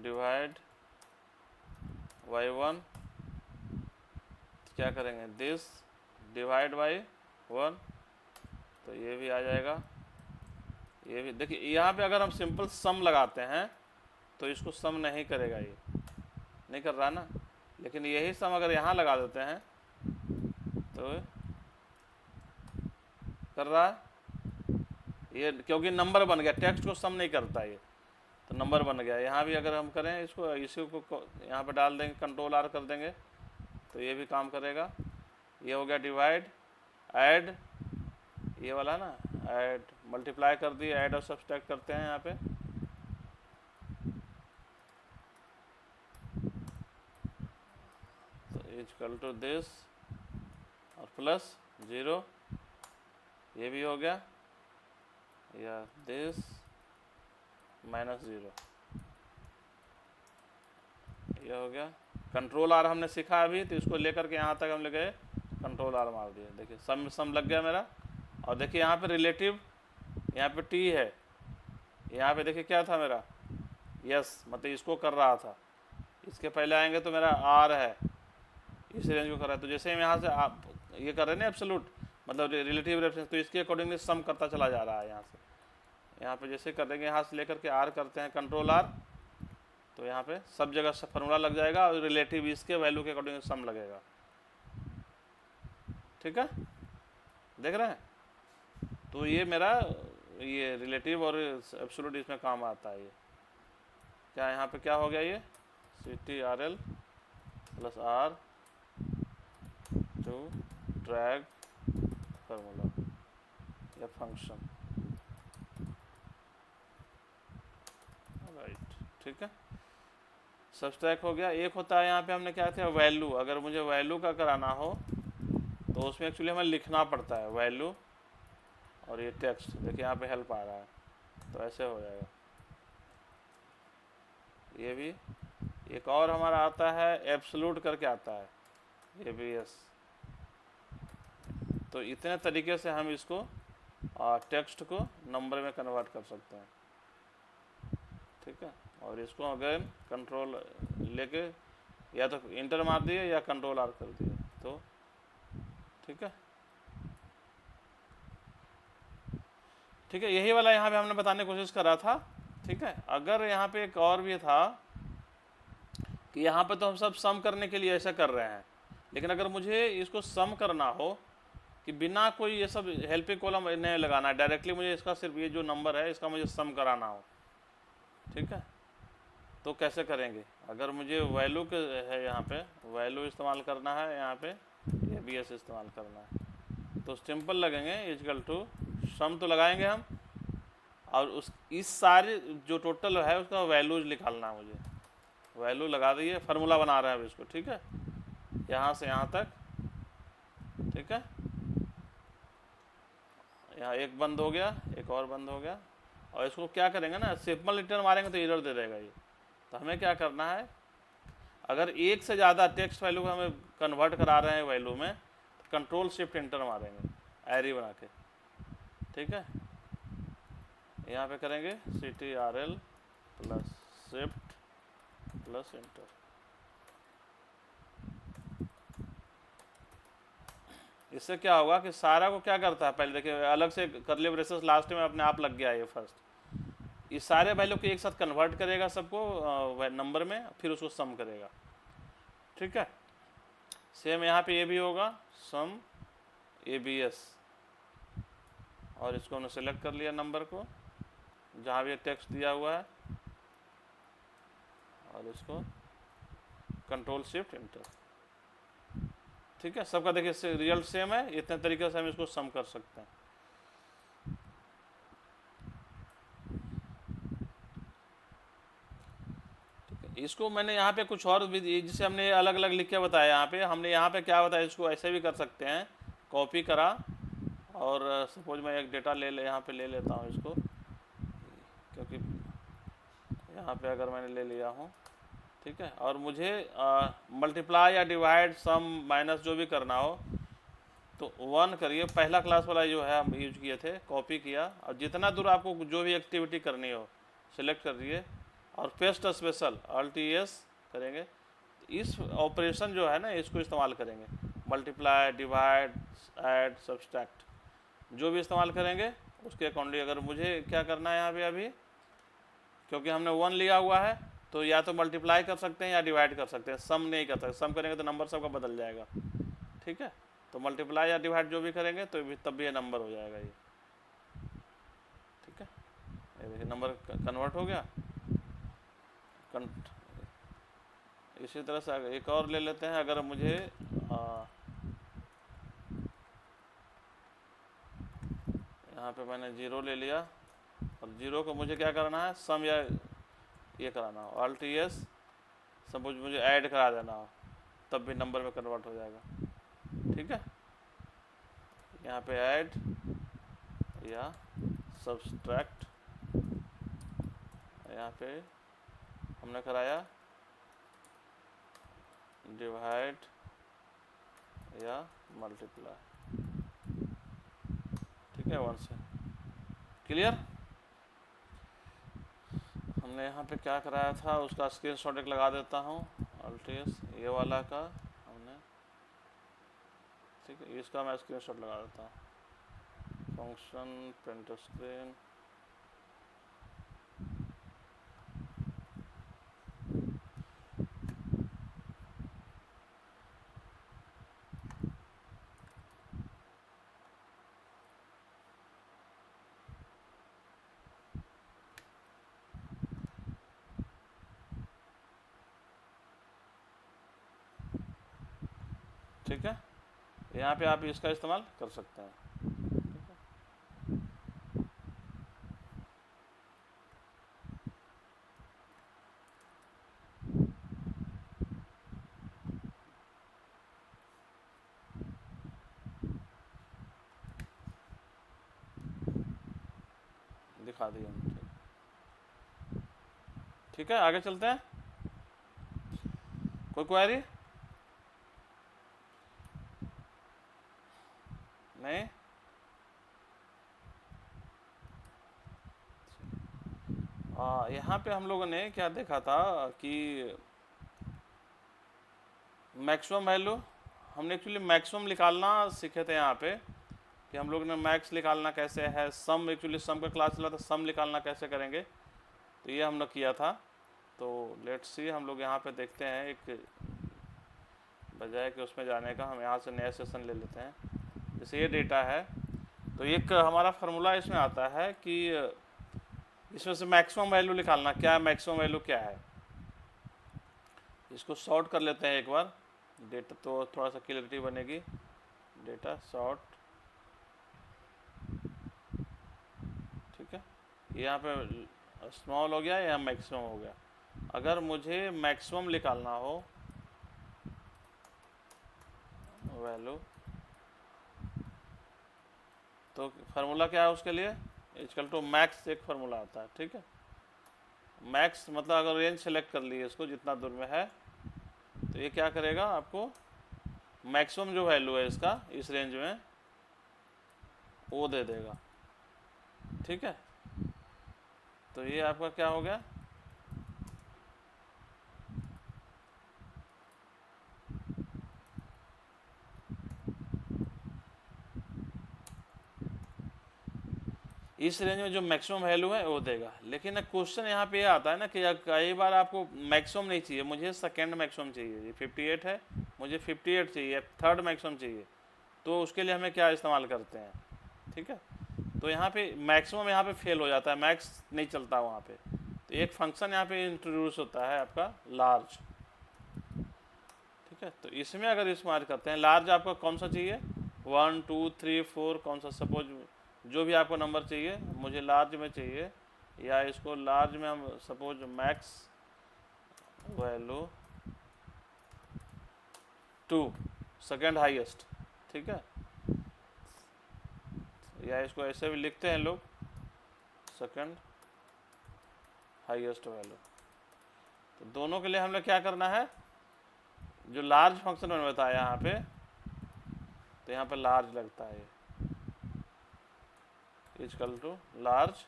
डिवाइड बाई 1 तो क्या करेंगे, दिस डिवाइड बाई 1, तो ये भी आ जाएगा। ये भी देखिए, यहाँ पे अगर हम सिंपल सम लगाते हैं तो इसको सम नहीं करेगा, ये नहीं कर रहा ना, लेकिन यही सम अगर यहाँ लगा देते हैं तो कर रहा है ये, क्योंकि नंबर बन गया, टेक्स्ट को सम नहीं करता ये, तो नंबर बन गया। यहाँ भी अगर हम करें इसको, इसी को यहाँ पे डाल देंगे, कंट्रोल R कर देंगे तो ये भी काम करेगा। ये हो गया डिवाइड, ऐड, ये वाला ना ऐड, मल्टीप्लाई कर दिए, ऐड और सब्सट्रैक्ट करते हैं यहाँ पे। तो इक्वल टू दिस और प्लस 0, ये भी हो गया, या दिस माइनस 0, ये हो गया। कंट्रोल आर हमने सीखा अभी, तो इसको लेकर के यहाँ तक हम ले गए, कंट्रोल आर मार दिए, देखिए सम लग गया मेरा। और देखिए यहाँ पे रिलेटिव, यहाँ पे टी है, यहाँ पे देखिए क्या था मेरा, यस, मतलब इसको कर रहा था, इसके पहले आएंगे तो मेरा आर है, इस रेंज को कर रहा है। तो जैसे हम यहाँ से आप ये कर रहे हैं ना एब्सोल्यूट, मतलब रिलेटिव रेफरेंस, तो इसके अकॉर्डिंगली सम करता चला जा रहा है यहाँ से। यहाँ पे जैसे कर देंगे, यहाँ से लेकर के आर करते हैं कंट्रोल आर, तो यहाँ पे सब जगह फार्मूला लग जाएगा और रिलेटिव इसके वैल्यू के अकॉर्डिंग सम लगेगा। ठीक है, देख रहे हैं? तो ये मेरा ये रिलेटिव और एब्सोल्यूट इसमें काम आता है। ये क्या यहाँ पे क्या हो गया, ये CTRL plus R to drag formula या फंक्शन, राइट। ठीक है, सब्सट्रैक्ट हो गया। एक होता है यहाँ पे हमने क्या किया, वैल्यू। अगर मुझे वैल्यू का कराना हो तो उसमें एक्चुअली हमें लिखना पड़ता है वैल्यू, और ये टेक्स्ट देखिए यहाँ पे हेल्प आ रहा है, तो ऐसे हो जाएगा। ये भी एक और हमारा आता है एब्सोल्यूट करके आता है, ये भी यस। तो इतने तरीके से हम इसको टेक्स्ट को नंबर में कन्वर्ट कर सकते हैं। ठीक है, और इसको अगेन कंट्रोल लेके या तो इंटर मार दिए या कंट्रोल आर कर दिए, तो ठीक है। ठीक है, यही वाला यहाँ पे हमने बताने की कोशिश कर रहा था। ठीक है, अगर यहाँ पे एक और भी था कि यहाँ पे तो हम सब सम करने के लिए ऐसा कर रहे हैं, लेकिन अगर मुझे इसको सम करना हो कि बिना कोई ये सब हेल्पिंग कॉलम नहीं लगाना है, डायरेक्टली मुझे इसका सिर्फ ये जो नंबर है इसका मुझे सम कराना हो, ठीक है, तो कैसे करेंगे? अगर मुझे वैल्यू के है यहाँ पे वैल्यू इस्तेमाल करना है, यहाँ पे ये बी एस इस्तेमाल करना है, तो सिंपल लगेंगे इक्वल टू सम तो लगाएंगे हम, और उस इस सारे जो टोटल है उसका वैल्यूज निकालना है मुझे। वैल्यू लगा दिए, फार्मूला बना रहे हैं अब इसको। ठीक है, यहाँ से यहाँ तक। ठीक है, यहाँ एक बंद हो गया, एक और बंद हो गया, और इसको क्या करेंगे ना, सिंपल रिटर्न मारेंगे तो एरर दे देगा ये। तो हमें क्या करना है, अगर एक से ज़्यादा टेक्स्ट वैल्यू को हमें कन्वर्ट करा रहे हैं वैल्यू में, तो कंट्रोल शिफ्ट इंटर मारेंगे एरी बना के। ठीक है, यहाँ पे करेंगे CTRL plus shift plus inter. इससे क्या होगा कि सारा को क्या करता है, पहले देखिए अलग से करली ब्रेसेस लास्ट में अपने आप लग गया ये फर्स्ट, इस सारे वैल्यू को एक साथ कन्वर्ट करेगा सबको नंबर में, फिर उसको सम करेगा। ठीक है, सेम यहाँ पे ये भी होगा सम ABS, और इसको हमने सेलेक्ट कर लिया नंबर को जहाँ भी टेक्स्ट दिया हुआ है, और इसको कंट्रोल शिफ्ट इंटर। ठीक है, सबका देखिए रिजल्ट सेम है। इतने तरीके से हम इसको सम कर सकते हैं। ठीक है, इसको मैंने यहाँ पे कुछ और भी जिसे हमने अलग अलग लिख के बताया। यहाँ पे क्या बताया, इसको ऐसे भी कर सकते हैं, कॉपी करा, और सपोज मैं एक डेटा यहाँ पे ले लेता हूँ इसको, क्योंकि यहाँ पे अगर मैंने ले लिया हूँ, ठीक है, और मुझे मल्टीप्लाई या डिवाइड सम माइनस जो भी करना हो, तो 1 करिए, पहला क्लास वाला जो है हम यूज किए थे, कॉपी किया, और जितना दूर आपको जो भी एक्टिविटी करनी हो सिलेक्ट कर दिए, और पेस्ट स्पेशल ALT+S करेंगे। इस ऑपरेशन जो है ना, इसको इस्तेमाल करेंगे, मल्टीप्लाई, डिवाइड, ऐड, सब्सट्रैक्ट, जो भी इस्तेमाल करेंगे उसके अकॉर्डिंगली। अगर मुझे क्या करना है यहाँ पे अभी, क्योंकि हमने 1 लिया हुआ है, तो या तो मल्टीप्लाई कर सकते हैं या डिवाइड कर सकते हैं, सम नहीं कर सकते। सम करेंगे तो नंबर सबका बदल जाएगा। ठीक है, तो मल्टीप्लाई या डिवाइड जो भी करेंगे तो तब भी ये नंबर हो जाएगा ये। ठीक है, ये देखिए नंबर कन्वर्ट हो गया। इसी तरह से एक और ले लेते हैं। अगर मुझे यहाँ पे मैंने 0 ले लिया और 0 को मुझे क्या करना है, सम या ये कराना हो, ऑल्ट एस, सपोज मुझे ऐड करा देना हो, तब भी नंबर में कन्वर्ट हो जाएगा। ठीक है, यहाँ पे ऐड या सब्सट्रैक्ट, यहाँ पे हमने कराया डिवाइड या मल्टीप्लाई। ठीक है, 1 से। क्लियर? हमने यहाँ पे क्या कराया था उसका स्क्रीनशॉट एक लगा देता हूँ, ऑल्ट एस, ये वाला का हमने। ठीक है, इसका मैं स्क्रीनशॉट लगा देता हूँ, फंक्शन प्रिंट स्क्रीन। ठीक है, यहाँ पे आप इसका इस्तेमाल कर सकते हैं। दिखा दिए हमने। ठीक है, आगे चलते हैं। कोई क्वेरी? नहीं? यहाँ पे हम लोगों ने क्या देखा था कि मैक्सिमम वैल्यू, हमने एक्चुअली मैक्सिमम निकालना सीखे थे यहाँ पे, कि हम लोग ने मैक्स निकालना कैसे है, सम, एक्चुअली सम का क्लास चला था, सम निकालना कैसे करेंगे, तो ये हमने किया था। तो लेट्स सी, हम लोग यहाँ पे देखते हैं, एक बजाय कि उसमें जाने का हम यहाँ से नया सेशन ले लेते हैं। जैसे ये डेटा है, तो एक हमारा फार्मूला इसमें आता है कि इसमें से मैक्सिमम वैल्यू निकालना, क्या है मैक्सिमम वैल्यू क्या है। इसको सॉर्ट कर लेते हैं एक बार, डेटा तो थोड़ा सा क्लियरिटी बनेगी। डेटा सॉर्ट, ठीक है, यहाँ पे स्मॉल हो गया या मैक्सिमम हो गया। अगर मुझे मैक्सिमम निकालना हो वैल्यू, तो फार्मूला क्या है उसके लिए, इक्वल टू मैक्स, एक फार्मूला आता है। ठीक है, मैक्स मतलब अगर रेंज सेलेक्ट कर लिए इसको जितना दूर में है, तो ये क्या करेगा, आपको मैक्सिमम जो वैल्यू है इसका इस रेंज में वो दे देगा। ठीक है, तो ये आपका क्या हो गया, इस रेंज में जो मैक्सिमम वैल्यू है वो देगा। लेकिन क्वेश्चन यहाँ पे ये आता है ना कि कई बार आपको मैक्सिमम नहीं चाहिए, मुझे सेकेंड मैक्सिमम चाहिए, ये 58 है, मुझे 58 चाहिए, थर्ड मैक्सिमम चाहिए, तो उसके लिए हमें क्या इस्तेमाल करते हैं। ठीक है, तो यहाँ पे मैक्सिमम यहाँ पे फेल हो जाता है, मैक्स नहीं चलता वहाँ पे, तो एक फंक्शन यहाँ पे इंट्रोड्यूस होता है आपका लार्ज। ठीक है, तो इसमें अगर इस्तेमाल करते हैं लार्ज, आपका कौन सा चाहिए, 1 2 3 4, कौन सा, सपोज जो भी आपको नंबर चाहिए, मुझे लार्ज में चाहिए, या इसको लार्ज में हम suppose max value 2, second highest. ठीक है, या इसको ऐसे भी लिखते हैं लोग, सेकेंड हाईएस्ट वैल्यू। तो दोनों के लिए हमने क्या करना है, जो लार्ज फंक्शन मैंने बताया यहाँ पे, तो यहाँ पे लार्ज लगता है, इक्वल टू लार्ज,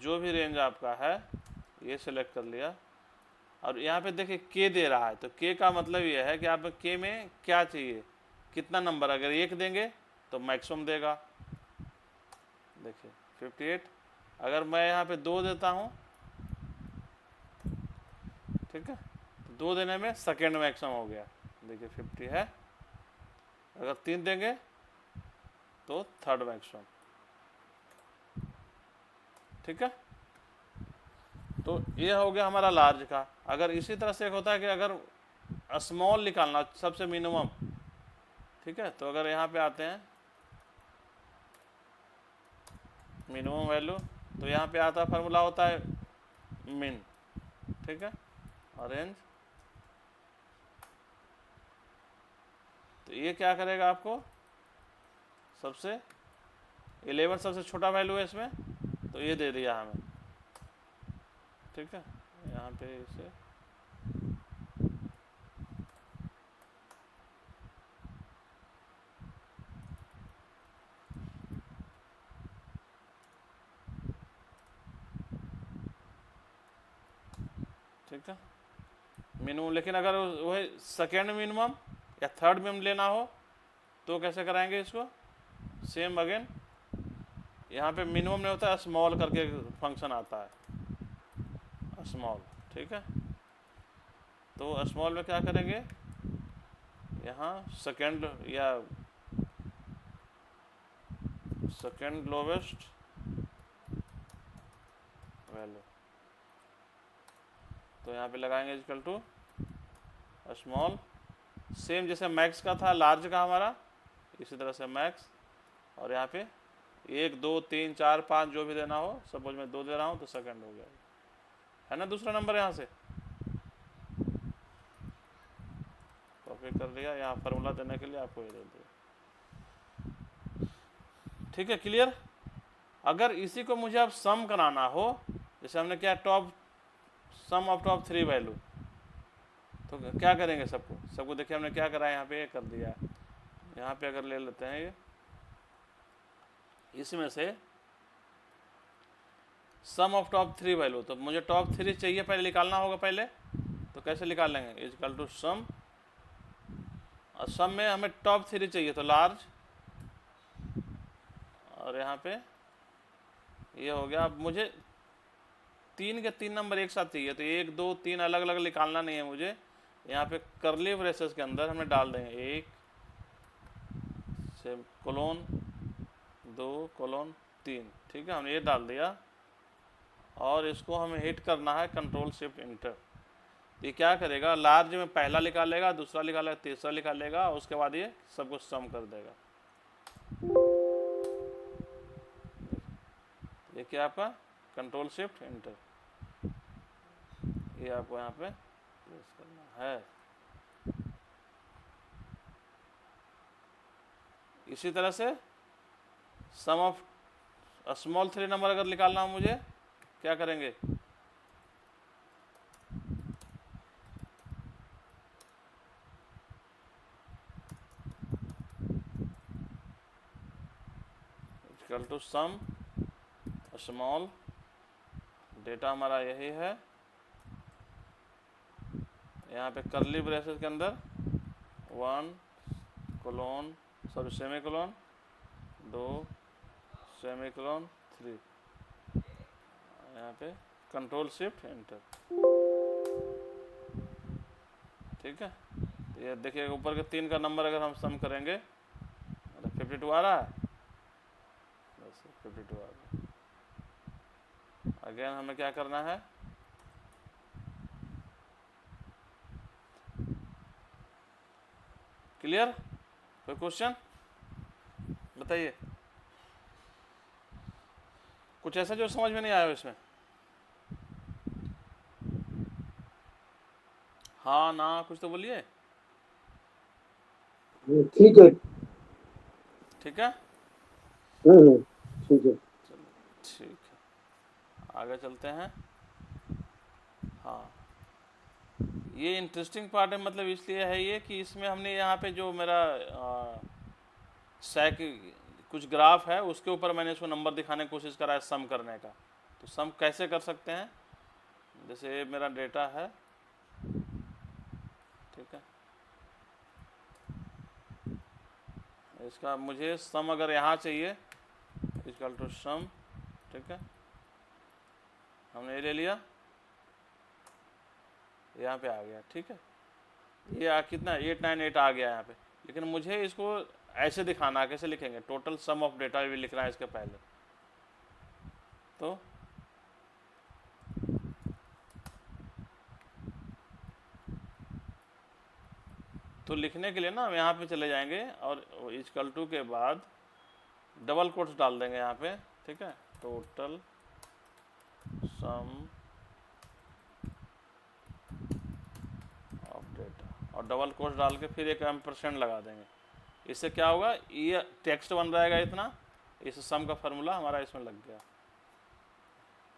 जो भी रेंज आपका है ये सिलेक्ट कर लिया, और यहाँ पे देखिए के दे रहा है, तो के का मतलब ये है कि आप के में क्या चाहिए, कितना नंबर, अगर 1 देंगे तो मैक्सिमम देगा। देखिए 58, अगर मैं यहाँ पे 2 देता हूँ, ठीक है, तो 2 देने में सेकेंड मैक्सिमम हो गया, देखिए 50 है, अगर 3 देंगे तो थर्ड मैक्सिमम। ठीक है, तो ये हो गया हमारा लार्ज का। अगर इसी तरह से एक होता है कि अगर स्मॉल निकालना, सबसे मिनिमम, ठीक है, तो अगर यहाँ पे आते हैं मिनिमम वैल्यू, तो यहाँ पे आता फार्मूला होता है मिन, ठीक है, और रेंज। तो ये क्या करेगा आपको, सबसे 11 सबसे छोटा वैल्यू है इसमें, तो ये दे दिया हमें, ठीक है। यहाँ पे इसे ठीक है मिनिमम, लेकिन अगर वही सेकेंड मिनिमम या थर्ड मिनिमम लेना हो तो कैसे कराएंगे इसको, सेम अगेन, यहाँ पे मिनिमम नहीं होता है, स्मॉल करके फंक्शन आता है स्मॉल, ठीक है। तो स्मॉल में क्या करेंगे, यहाँ सेकेंड या सेकेंड लोवेस्ट वैल्यू, तो यहाँ पे लगाएंगे इक्वल टू स्मॉल, सेम जैसे मैक्स का था लार्ज का हमारा, इसी तरह से मैक्स, और यहाँ पे 1 2 3 4 5 जो भी देना हो, सपोज मैं 2 दे रहा हूँ तो सेकंड हो गया, है ना दूसरा नंबर यहाँ से कॉपी कर लिया, यहाँ फार्मूला देने के लिए आपको ये दे दिया, ठीक है, क्लियर। अगर इसी को मुझे अब सम कराना हो, जैसे हमने क्या top sum of top 3 value, तो क्या करेंगे, सबको देखिए हमने क्या करा है, यहाँ पे ये कर दिया, यहाँ पे अगर ले लेते हैं ये, इसमें से सम ऑफ टॉप 3 वैल्यू, तो मुझे टॉप 3 चाहिए, पहले निकालना होगा पहले, तो कैसे निकाल लेंगे, इक्वल टू सम, और सम में हमें टॉप 3 चाहिए तो लार्ज, और यहाँ पे ये हो गया। अब मुझे 3 के 3 नंबर एक साथ चाहिए, तो 1 2 3 अलग अलग निकालना नहीं है मुझे, यहाँ पे कर्ली ब्रेसेस के अंदर हमें डाल देंगे 1 से कोलोन 2 कोलोन 3, ठीक है, हमने ये डाल दिया, और इसको हमें हिट करना है कंट्रोल शिफ्ट इंटर। ये क्या करेगा, लार्ज में पहला निकालेगा, दूसरा निकालेगा, तीसरा निकालेगा, उसके बाद ये सब कुछ सम कर देगा। ये क्या आपका कंट्रोल शिफ्ट इंटर, ये आपको यहाँ पे प्रेस करना है। इसी तरह से सम ऑफ स्मॉल 3 नंबर अगर निकालना हो मुझे, क्या करेंगे, equal to sum small, data हमारा यही है, यहाँ पे कर्ली ब्रेसेस के अंदर 1 colon sorry semi colon 2 semi colon 3, यहाँ पे कंट्रोल शिफ्ट एंटर, ठीक है। ये देखिए ऊपर के 3 का नंबर अगर हम सम करेंगे, 52 आ रहा है, 52 आ रहा है। अगेन हमें क्या करना है, क्लियर, कोई क्वेश्चन बताइए, कुछ ऐसा जो समझ में नहीं आया हो इसमें, हाँ ना कुछ तो बोलिए, ठीक है, ठीक है, ठीक है, चलो ठीक है, आगे चलते हैं। हाँ ये इंटरेस्टिंग पार्ट है, मतलब इसलिए है ये कि इसमें हमने यहाँ पे जो मेरा सैक कुछ ग्राफ है उसके ऊपर मैंने इसको नंबर दिखाने की कोशिश करा है सम करने का। तो सम कैसे कर सकते हैं, जैसे ये मेरा डेटा है, ठीक है, इसका मुझे सम अगर यहाँ चाहिए, इक्वल टू सम, ठीक है, हमने ये ले लिया, यहाँ पे आ गया, ठीक है, ये कितना 898 आ गया यहाँ पे, लेकिन मुझे इसको ऐसे दिखाना है, कैसे लिखेंगे, टोटल सम ऑफ डेटा भी लिखना है इसके पहले, तो लिखने के लिए ना हम यहाँ पे चले जाएंगे और इक्वल टू के बाद डबल कोट्स डाल देंगे यहाँ पे, ठीक है, टोटल सम ऑफ डेटा और डबल कोट्स डाल के फिर एक एम्परसेंड लगा देंगे। इससे क्या होगा, ये टेक्स्ट बन रहेगा इतना, इस सम का फार्मूला हमारा इसमें लग गया।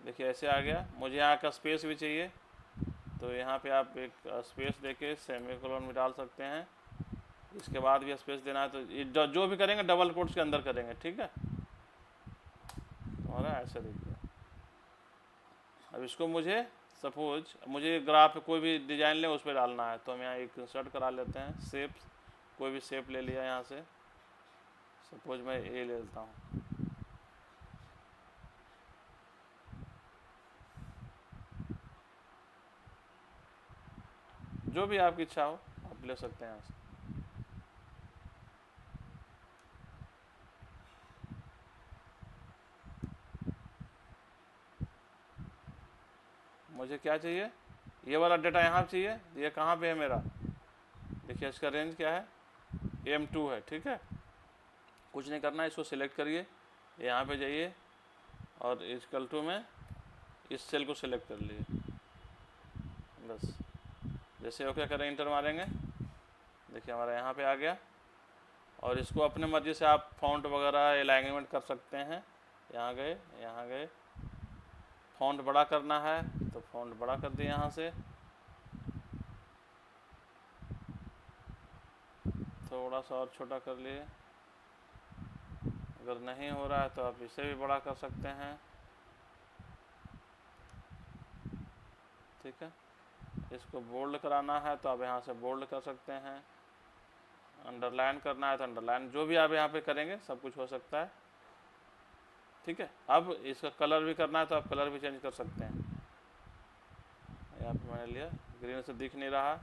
देखिए ऐसे आ गया। मुझे यहाँ का स्पेस भी चाहिए, तो यहाँ पे आप एक स्पेस देके सेमीकोलन में डाल सकते हैं। इसके बाद भी स्पेस देना है तो ये जो भी करेंगे डबल कोट्स के अंदर करेंगे, ठीक है। हमारा ऐसे देखिए। अब इसको मुझे सपोज मुझे ग्राफ कोई भी डिजाइन ले उस पर डालना है, तो हम यहाँ एक इंसर्ट करा लेते हैं। शेप, कोई भी शेप ले लिया यहाँ से, सपोज मैं ये ले लेता हूँ। जो भी आपकी इच्छा हो आप ले सकते हैं यहाँ से। मुझे क्या चाहिए, ये वाला डेटा यहाँ चाहिए। ये कहाँ पे है मेरा, देखिए इसका रेंज क्या है, M2 है, ठीक है। कुछ नहीं करना है, इसको सिलेक्ट करिए, यहाँ पे जाइए और इक्वल टू में इस सेल को सिलेक्ट कर लिए बस। जैसे ओके करें, इंटर मारेंगे, देखिए हमारा यहाँ पे आ गया। और इसको अपने मर्जी से आप फॉन्ट वगैरह अलाइनमेंट कर सकते हैं। यहाँ गए, फॉन्ट बड़ा करना है तो फॉन्ट बड़ा कर दिए यहाँ से, थोड़ा सा और छोटा कर लिए। अगर नहीं हो रहा है तो आप इसे भी बड़ा कर सकते हैं, ठीक है। इसको बोल्ड कराना है तो आप यहाँ से बोल्ड कर सकते हैं। अंडरलाइन करना है तो अंडरलाइन, जो भी आप यहाँ पे करेंगे सब कुछ हो सकता है, ठीक है। अब इसका कलर भी करना है तो आप कलर भी चेंज कर सकते हैं। यहाँ पे मैंने लिया, ग्रीन से दिख नहीं रहा,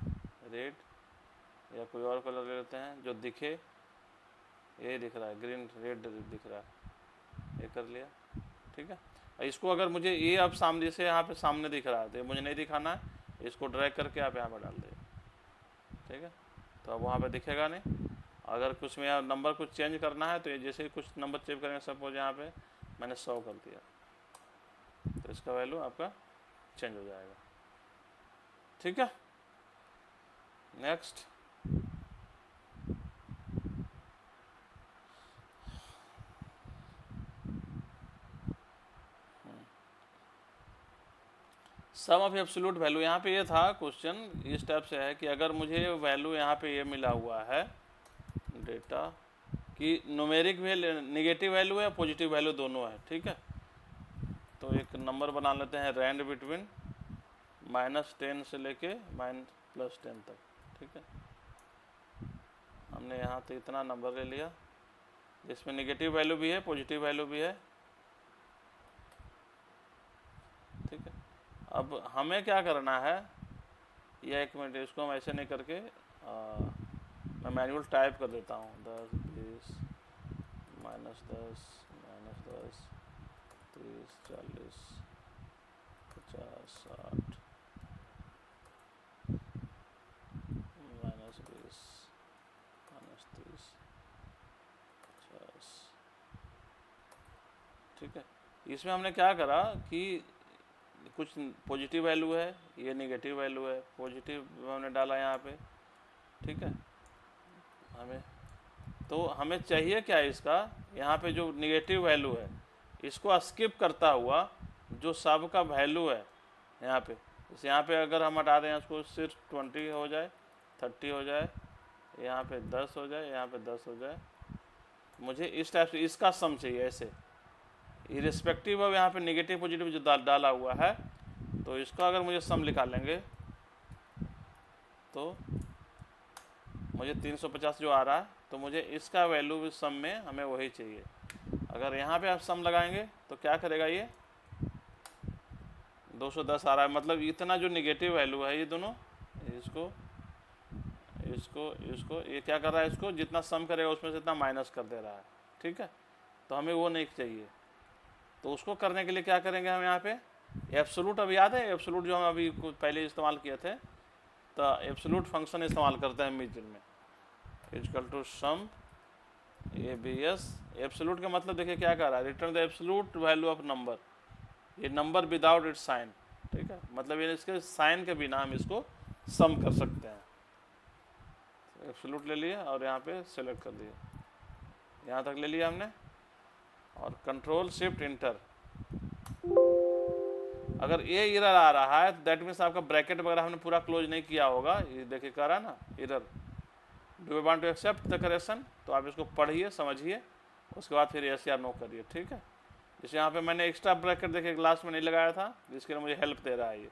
रेड या कोई और कलर ले लेते हैं जो दिखे। ये दिख रहा है, ग्रीन रेड दिख रहा है, ये कर लिया, ठीक है। इसको अगर मुझे ये अब सामने, जैसे यहाँ पे सामने दिख रहा है तो मुझे नहीं दिखाना है, इसको ड्रैग करके आप यहाँ पर डाल दें, ठीक है। तो अब वहाँ पे दिखेगा नहीं। अगर कुछ में नंबर कुछ चेंज करना है तो ये जैसे ही कुछ नंबर चेंज करेंगे, सपोज यहाँ पे मैंने 100 कर दिया तो इसका वैल्यू आपका चेंज हो जाएगा, ठीक है। Next, sum of absolute value. यहाँ पे ये था क्वेश्चन इस टाइप से है कि अगर मुझे वैल्यू यहाँ पे ये मिला हुआ है डेटा कि न्यूमेरिक वैल्यू, नेगेटिव वैल्यू है, पॉजिटिव वैल्यू दोनों है, ठीक है। तो एक नंबर बना लेते हैं, रेंज बिटवीन -10 से लेके +10 तक, ठीक है। हमने यहाँ तो इतना नंबर ले लिया जिसमें नेगेटिव वैल्यू भी है, पॉजिटिव वैल्यू भी है, ठीक है। अब हमें क्या करना है, ये एक मिनट, इसको हम ऐसे नहीं करके मैं मैनुअल टाइप कर देता हूँ, 10 20 -10 -10 30 40 50 60 -20 -30 50, ठीक है। इसमें हमने क्या करा कि कुछ पॉजिटिव वैल्यू है, ये नेगेटिव वैल्यू है, पॉजिटिव हमने डाला यहाँ पे, ठीक है। हमें चाहिए क्या इसका, यहाँ पे जो नेगेटिव वैल्यू है इसको स्किप करता हुआ जो सब का वैल्यू है यहाँ पे, जैसे यहाँ पे अगर हम हटा दें इसको, सिर्फ 20 हो जाए, 30 हो जाए, यहाँ पे 10 हो जाए, यहाँ पे 10 हो जाए, मुझे इस टाइप से इसका सम चाहिए ऐसे, इरिस्पेक्टिव ऑफ यहाँ पे नेगेटिव पॉजिटिव जो डाला हुआ है। तो इसका अगर मुझे सम निकालेंगे तो मुझे 350 जो आ रहा है, तो मुझे इसका वैल्यू भी सम में हमें वही चाहिए। अगर यहाँ पे आप सम लगाएंगे तो क्या करेगा, ये 210 आ रहा है, मतलब इतना जो नेगेटिव वैल्यू है ये दोनों, इसको इसको इसको ये क्या कर रहा है, इसको जितना सम करेगा उसमें से इतना माइनस कर दे रहा है, ठीक है। तो हमें वो नहीं चाहिए, तो उसको करने के लिए क्या करेंगे हम यहाँ पे एब्सोल्यूट, अब याद है एब्सोल्यूट जो हम अभी पहले इस्तेमाल किए थे, तो एब्सोल्यूट फंक्शन इस्तेमाल करते हैं मिडिल में, equal to sum ABS absolute का मतलब देखिए क्या कर रहा है, return the absolute value of number, ये नंबर विदाउट इट्स साइन, ठीक है, मतलब ये इसके साइन के बिना हम इसको सम कर सकते हैं। एब्सोल्यूट ले लिया और यहाँ पे सेलेक्ट कर दिया, यहाँ तक ले लिया हमने, और कंट्रोल शिफ्ट इंटर। अगर ये एरर आ रहा है दैट मीन्स आपका ब्रैकेट वगैरह हमने पूरा क्लोज नहीं किया होगा, ये देखिए कह रहा है ना error, do you want to accept the correction, तो आप इसको पढ़िए समझिए, उसके बाद फिर यस या नो करिए, ठीक है। जैसे यहाँ पे मैंने एक्स्ट्रा ब्रैकेट देखिए ग्लास में नहीं लगाया था, जिसके लिए मुझे हेल्प दे रहा है ये,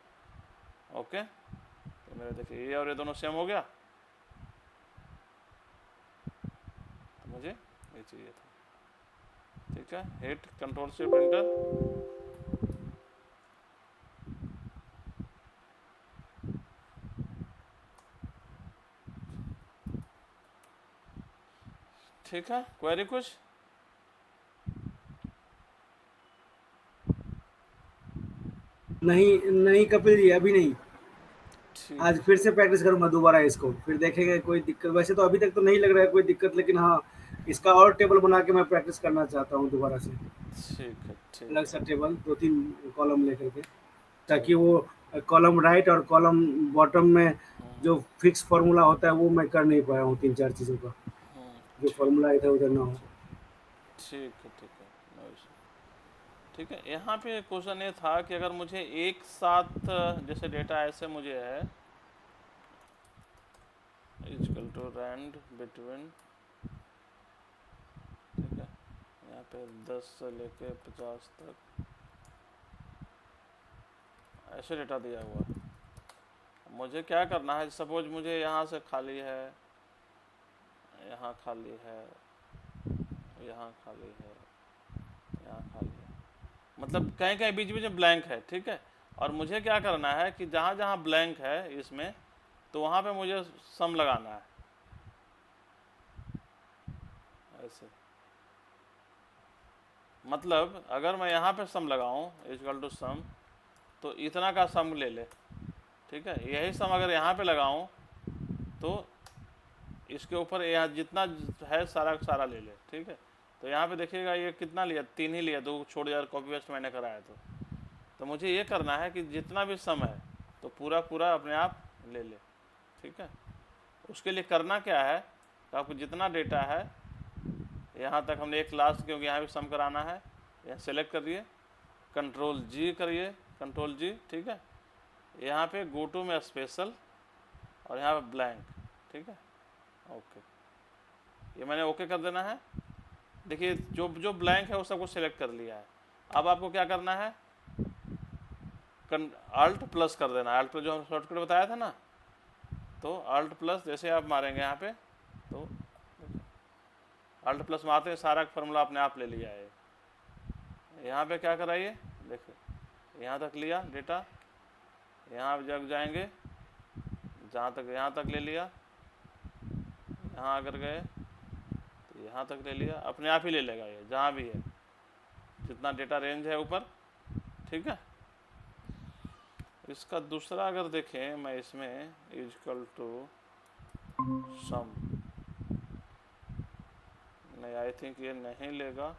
ओके। तो मेरे देखिए ये और ये दोनों सेम हो गया, तो मुझे ये चाहिए था, ठीक है। हिट कंट्रोल शिफ्ट इंटर, ठीक है। क्वेरी कुछ? नहीं नहीं कपिल जी, अभी नहीं। ठीक, आज फिर से प्रैक्टिस करूंगा दोबारा इसको, फिर देखेंगे कोई दिक्कत। वैसे तो अभी तक तो नहीं लग रहा है कोई दिक्कत, लेकिन हाँ, इसका और टेबल बना के मैं प्रैक्टिस करना चाहता हूँ दोबारा से। ठीक है, अलग ठीक सा है, टेबल 2-3 कॉलम लेकर के, ताकि ठीक। वो कॉलम राइट और कॉलम बॉटम में जो फिक्स फार्मूला होता है वो मैं कर नहीं पाया हूँ, 3-4 चीज़ों का, जो ठीक, फार्मूला इधर उधर ना हो। ठीक है, ठीक है, नो इशू। ठीक है, यहाँ पे क्वेश्चन ये था कि अगर मुझे एक साथ जैसे डेटा ऐसे मुझे है इक्वल टू रैंड बिटवीन, ठीक है, यहाँ पे 10 से लेके 50 तक ऐसे डेटा दिया हुआ है। मुझे क्या करना है, सपोज मुझे यहाँ से खाली है, यहाँ खाली है, यहाँ खाली है, यहाँ खाली है, मतलब कहीं कहीं बीच बीच में ब्लैंक है, ठीक है। और मुझे क्या करना है कि जहाँ जहाँ ब्लैंक है इसमें, तो वहाँ पे मुझे सम लगाना है ऐसे, मतलब अगर मैं यहाँ पे सम लगाऊँ इक्वल टू सम, तो इतना का सम ले ले, ठीक है। यही सम अगर यहाँ पे लगाऊँ तो इसके ऊपर यहाँ जितना है सारा सारा ले ले, ठीक है। तो यहाँ पे देखिएगा ये कितना लिया, 3 ही लिया, 2 छोड़ यार, कॉपी पेस्ट मैंने कराया। तो मुझे ये करना है कि जितना भी सम है तो पूरा पूरा अपने आप ले ले, ठीक है। उसके लिए करना क्या है, तो आपको जितना डेटा है यहाँ तक हमने एक लास्ट, क्योंकि यहाँ भी सम कराना है, यहाँ सेलेक्ट करिए, कंट्रोल जी करिए, कंट्रोल जी, ठीक है। यहाँ पे गो टू में स्पेशल और यहाँ पे ब्लैंक, ठीक है, ओके। ये मैंने ओके कर देना है। देखिए जो जो ब्लैंक है वो सबको सिलेक्ट कर लिया है। अब आपको क्या करना है, अल्ट प्लस कर देना है, अल्ट प्लस जो हम शॉर्टकट बताया था ना, तो अल्ट प्लस जैसे आप मारेंगे यहाँ पे, तो अल्ट प्लस मारते हैं सारा फार्मूला अपने आप ले लिया है। यहाँ पे क्या कराइए, देखिए यहाँ तक लिया डेटा, यहाँ जग जाएंगे जहाँ तक, यहाँ तक ले लिया, यहाँ अगर गए तो यहाँ तक ले लिया, अपने आप ही ले लेगा ये जहाँ भी है, जितना डेटा रेंज है ऊपर, ठीक है। इसका दूसरा अगर देखें मैं इसमें इक्वल टू सम, नहीं आई थिंक ये नहीं लेगा,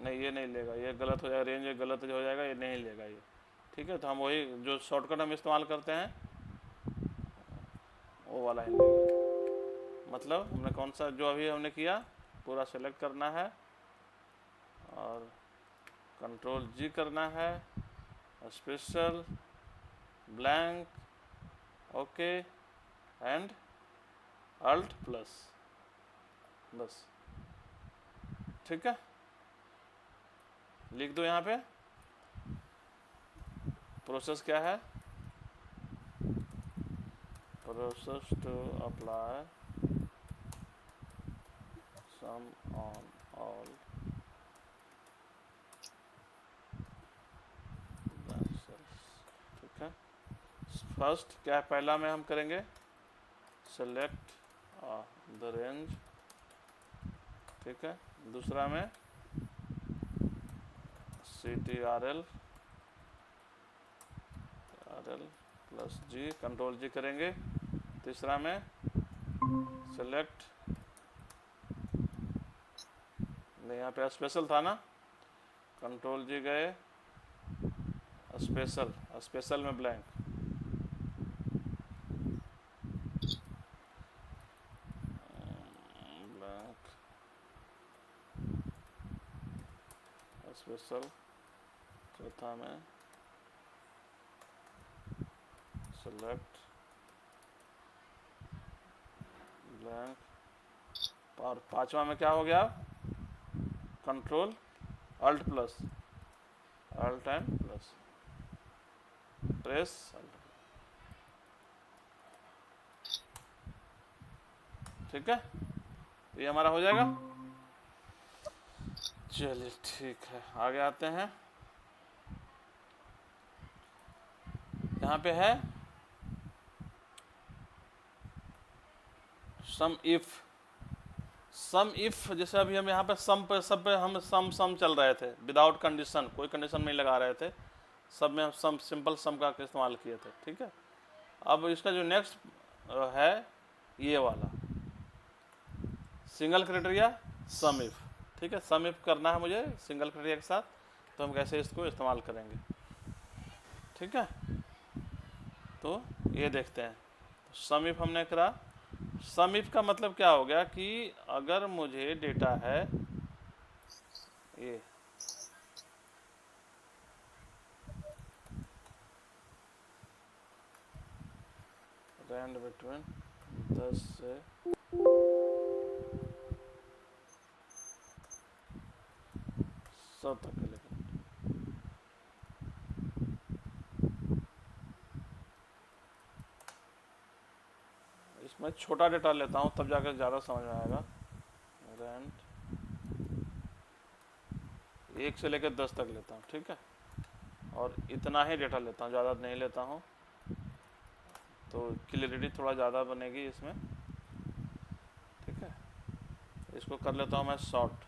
नहीं ये नहीं लेगा, ये गलत हो जाएगा, रेंज गलत हो जाएगा, ये नहीं लेगा ये, ठीक है। तो हम वही जो शॉर्टकट हम इस्तेमाल करते हैं वो वाला ही लेगा। मतलब हमने कौन सा जो अभी हमने किया पूरा सेलेक्ट करना है और कंट्रोल जी करना है, special blank, okay, and alt plus, बस, ठीक है। लिख दो यहाँ पे प्रोसेस क्या है, process to apply sum on all, ठीक है। फर्स्ट क्या है, पहला में हम करेंगे सेलेक्ट द रेंज, ठीक है। दूसरा में CTRL प्लस जी, कंट्रोल जी करेंगे। तीसरा में सेलेक्ट, नहीं यहाँ पे स्पेशल था ना, कंट्रोल जी गए, स्पेशल, स्पेशल में ब्लैंक, ब्लैंक, स्पेशल, चौथा में सेलेक्ट, ब्लैंक, और पांचवा में क्या हो गया, control alt plus, alt and plus, press alt, ठीक है, ये हमारा हो जाएगा। चलिए ठीक है, आगे आते हैं। यहाँ पे है सम इफ, सम इफ, जैसे अभी हम यहाँ पे सम पे, सब पे हम सम चल रहे थे, विदाउट कंडीशन, कोई कंडीशन नहीं लगा रहे थे, सब में हम सम, सिंपल सम का इस्तेमाल किए थे, ठीक है। अब इसका जो नेक्स्ट है ये वाला सिंगल क्राइटेरिया सम इफ, ठीक है, सम इफ करना है मुझे सिंगल क्राइटेरिया के साथ, तो हम कैसे इसको इस्तेमाल करेंगे, ठीक है। तो ये देखते हैं, सम इफ हमने करा। सम इफ का मतलब क्या हो गया कि अगर मुझे डेटा है ये रेंज बिटवीन 10 से 100 तक के, लेकिन इसमें छोटा डेटा लेता हूँ तब जाकर ज़्यादा समझ में आएगा। रेंट 1 से लेकर 10 तक लेता हूँ, ठीक है, और इतना ही डेटा लेता हूँ, ज़्यादा नहीं लेता हूँ, तो क्लियरिटी थोड़ा ज़्यादा बनेगी इसमें, ठीक है। इसको कर लेता हूँ मैं शॉर्ट,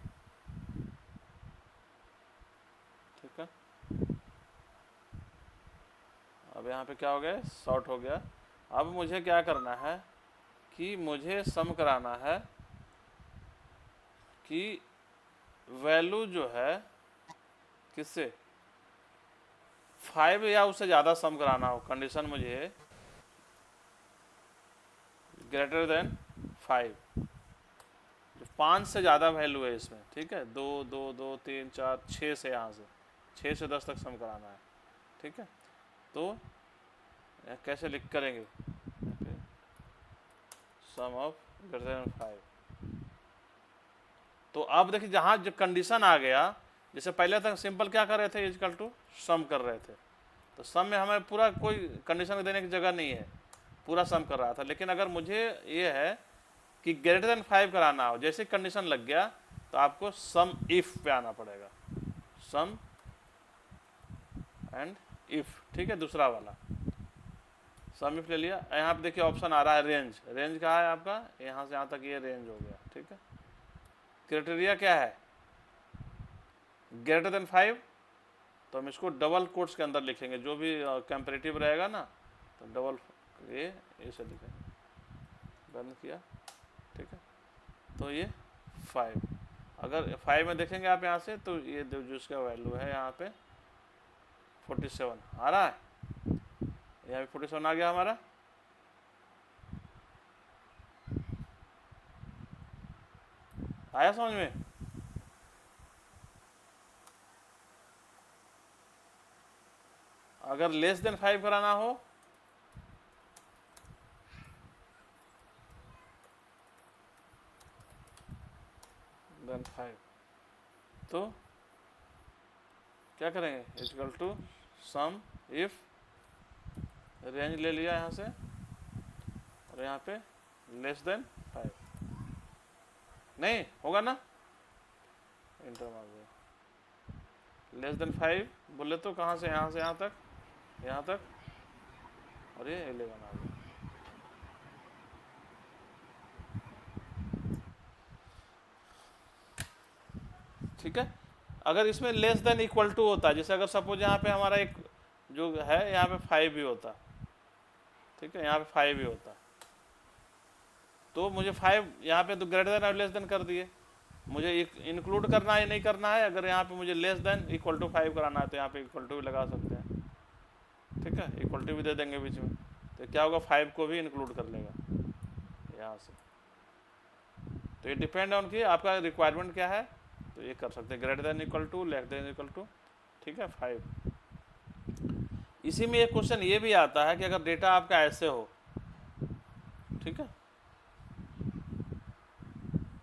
ठीक है। अब यहाँ पे क्या हो गया, शॉर्ट हो गया। अब मुझे क्या करना है कि मुझे सम कराना है कि वैल्यू जो है किससे 5 या उससे ज़्यादा सम कराना हो, कंडीशन मुझे ग्रेटर देन 5, जो 5 से ज़्यादा वैल्यू है इसमें, ठीक है, 2 2 2 3 4 6 से, यहाँ से 6 से 10 तक सम कराना है, ठीक है। तो कैसे लिख करेंगे, सम ऑफ ग्रेटर देन 5। तो अब देखिए जहाँ जो कंडीशन आ गया, जैसे पहले तक सिंपल क्या कर रहे थे, इक्वल टू सम कर रहे थे, तो सम में हमें पूरा कोई कंडीशन देने की जगह नहीं है, पूरा सम कर रहा था। लेकिन अगर मुझे ये है कि ग्रेटर देन 5 कराना हो, जैसे कंडीशन लग गया तो आपको सम इफ पे आना पड़ेगा, सम एंड इफ, ठीक है, दूसरा वाला सम इफ ले लिया। यहाँ पे देखिए ऑप्शन आ रहा है रेंज, रेंज कहाँ है आपका, यहाँ से यहाँ तक ये रेंज हो गया, ठीक है। क्राइटेरिया क्या है, ग्रेटर देन 5, तो हम इसको डबल कोट्स के अंदर लिखेंगे, जो भी कंपैरेटिव रहेगा ना, तो डबल ये ऐसे लिखेंगे, बंद किया, ठीक है। तो ये 5, अगर 5 में देखेंगे आप यहाँ से, तो ये जो इसका वैल्यू है यहाँ पे 47 आ रहा है, यहाँ पे 47 आ गया हमारा। आया समझ में, अगर लेस देन 5 कराना हो देन 5, तो क्या करेंगे, equal to sum if, range ले लिया यहाँ से, और यहाँ पे लेस देन 5, नहीं होगा ना, इंटर मार दिया, लेस देन 5 बोले तो कहाँ से, यहाँ से यहाँ तक, यहाँ तक, और ये 11 आ गया, ठीक है। अगर इसमें लेस देन इक्वल टू होता है, जैसे अगर सपोज यहाँ पे हमारा एक जो है यहाँ पे 5 भी होता, ठीक है, यहाँ पे 5 भी होता, तो मुझे 5 यहाँ पे तो ग्रेटर देन और लेस देन कर दिए, मुझे इंक्लूड करना है नहीं करना है। अगर यहाँ पे मुझे लेस देन इक्वल टू 5 कराना है तो यहाँ पे इक्वल टू भी लगा सकते हैं, ठीक है, इक्वल टू भी दे देंगे बीच में, तो क्या होगा 5 को भी इंक्लूड कर लेगा यहाँ से। तो ये डिपेंड ऑन कि आपका रिक्वायरमेंट क्या है, तो ये कर सकते हैं greater than equal to, less than equal to, ठीक है 5। इसी में एक क्वेश्चन ये भी आता है कि अगर डेटा आपका ऐसे हो, ठीक है,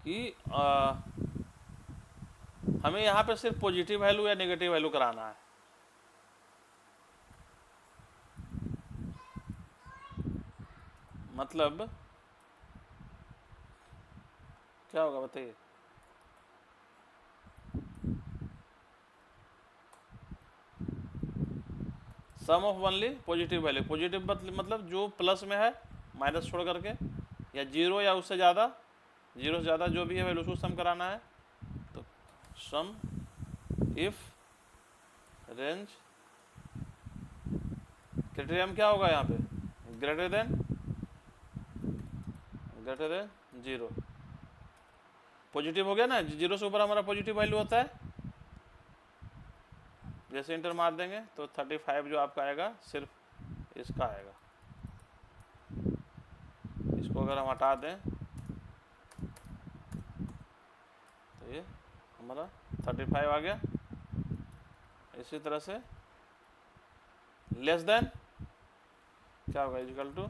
कि हमें यहाँ पे सिर्फ पॉजिटिव वैल्यू या नेगेटिव वैल्यू कराना है, मतलब क्या होगा बताइए। Sum of only positive value, positive मतलब जो प्लस में है माइनस छोड़ करके, या जीरो या उससे ज़्यादा, जीरो से ज़्यादा जो भी है वैल्यू उसको सम कराना है। तो सम इफ रेंज क्राइटेरियम क्या होगा यहाँ पे, ग्रेटर देन जीरो। पॉजिटिव हो गया ना, जीरो से ऊपर हमारा पॉजिटिव वैल्यू होता है, जैसे इंटर मार देंगे तो 35 जो आपका आएगा सिर्फ इसका आएगा। इसको अगर हम हटा दें तो ये हमारा 35 आ गया। इसी तरह से लेस देन क्या होगा, equal to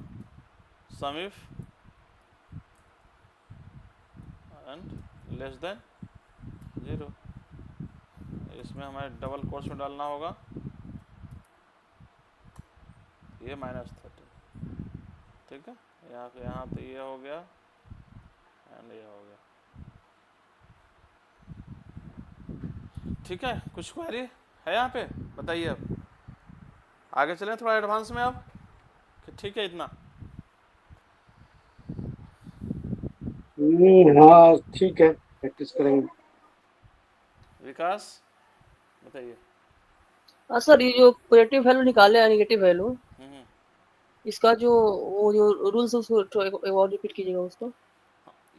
sum if and less than zero. इसमें हमें डबल कोट्स में डालना होगा, ये -30, ठीक है, यहाँ पे ये हो गया एंड ये हो गया, ठीक है। कुछ क्वेरी है यहाँ पे बताइए। अब आगे चलें थोड़ा एडवांस में अब, कि ठीक है इतना। हाँ ठीक है, प्रैक्टिस करेंगे। विकास बताइए। हाँ सर, ये जो पॉजिटिव वैल्यू निकाले हैं, नेगेटिव वैल्यू, हम्म, इसका जो वो जो रूल्स उसको एक और रिपीट कीजिएगा उसको।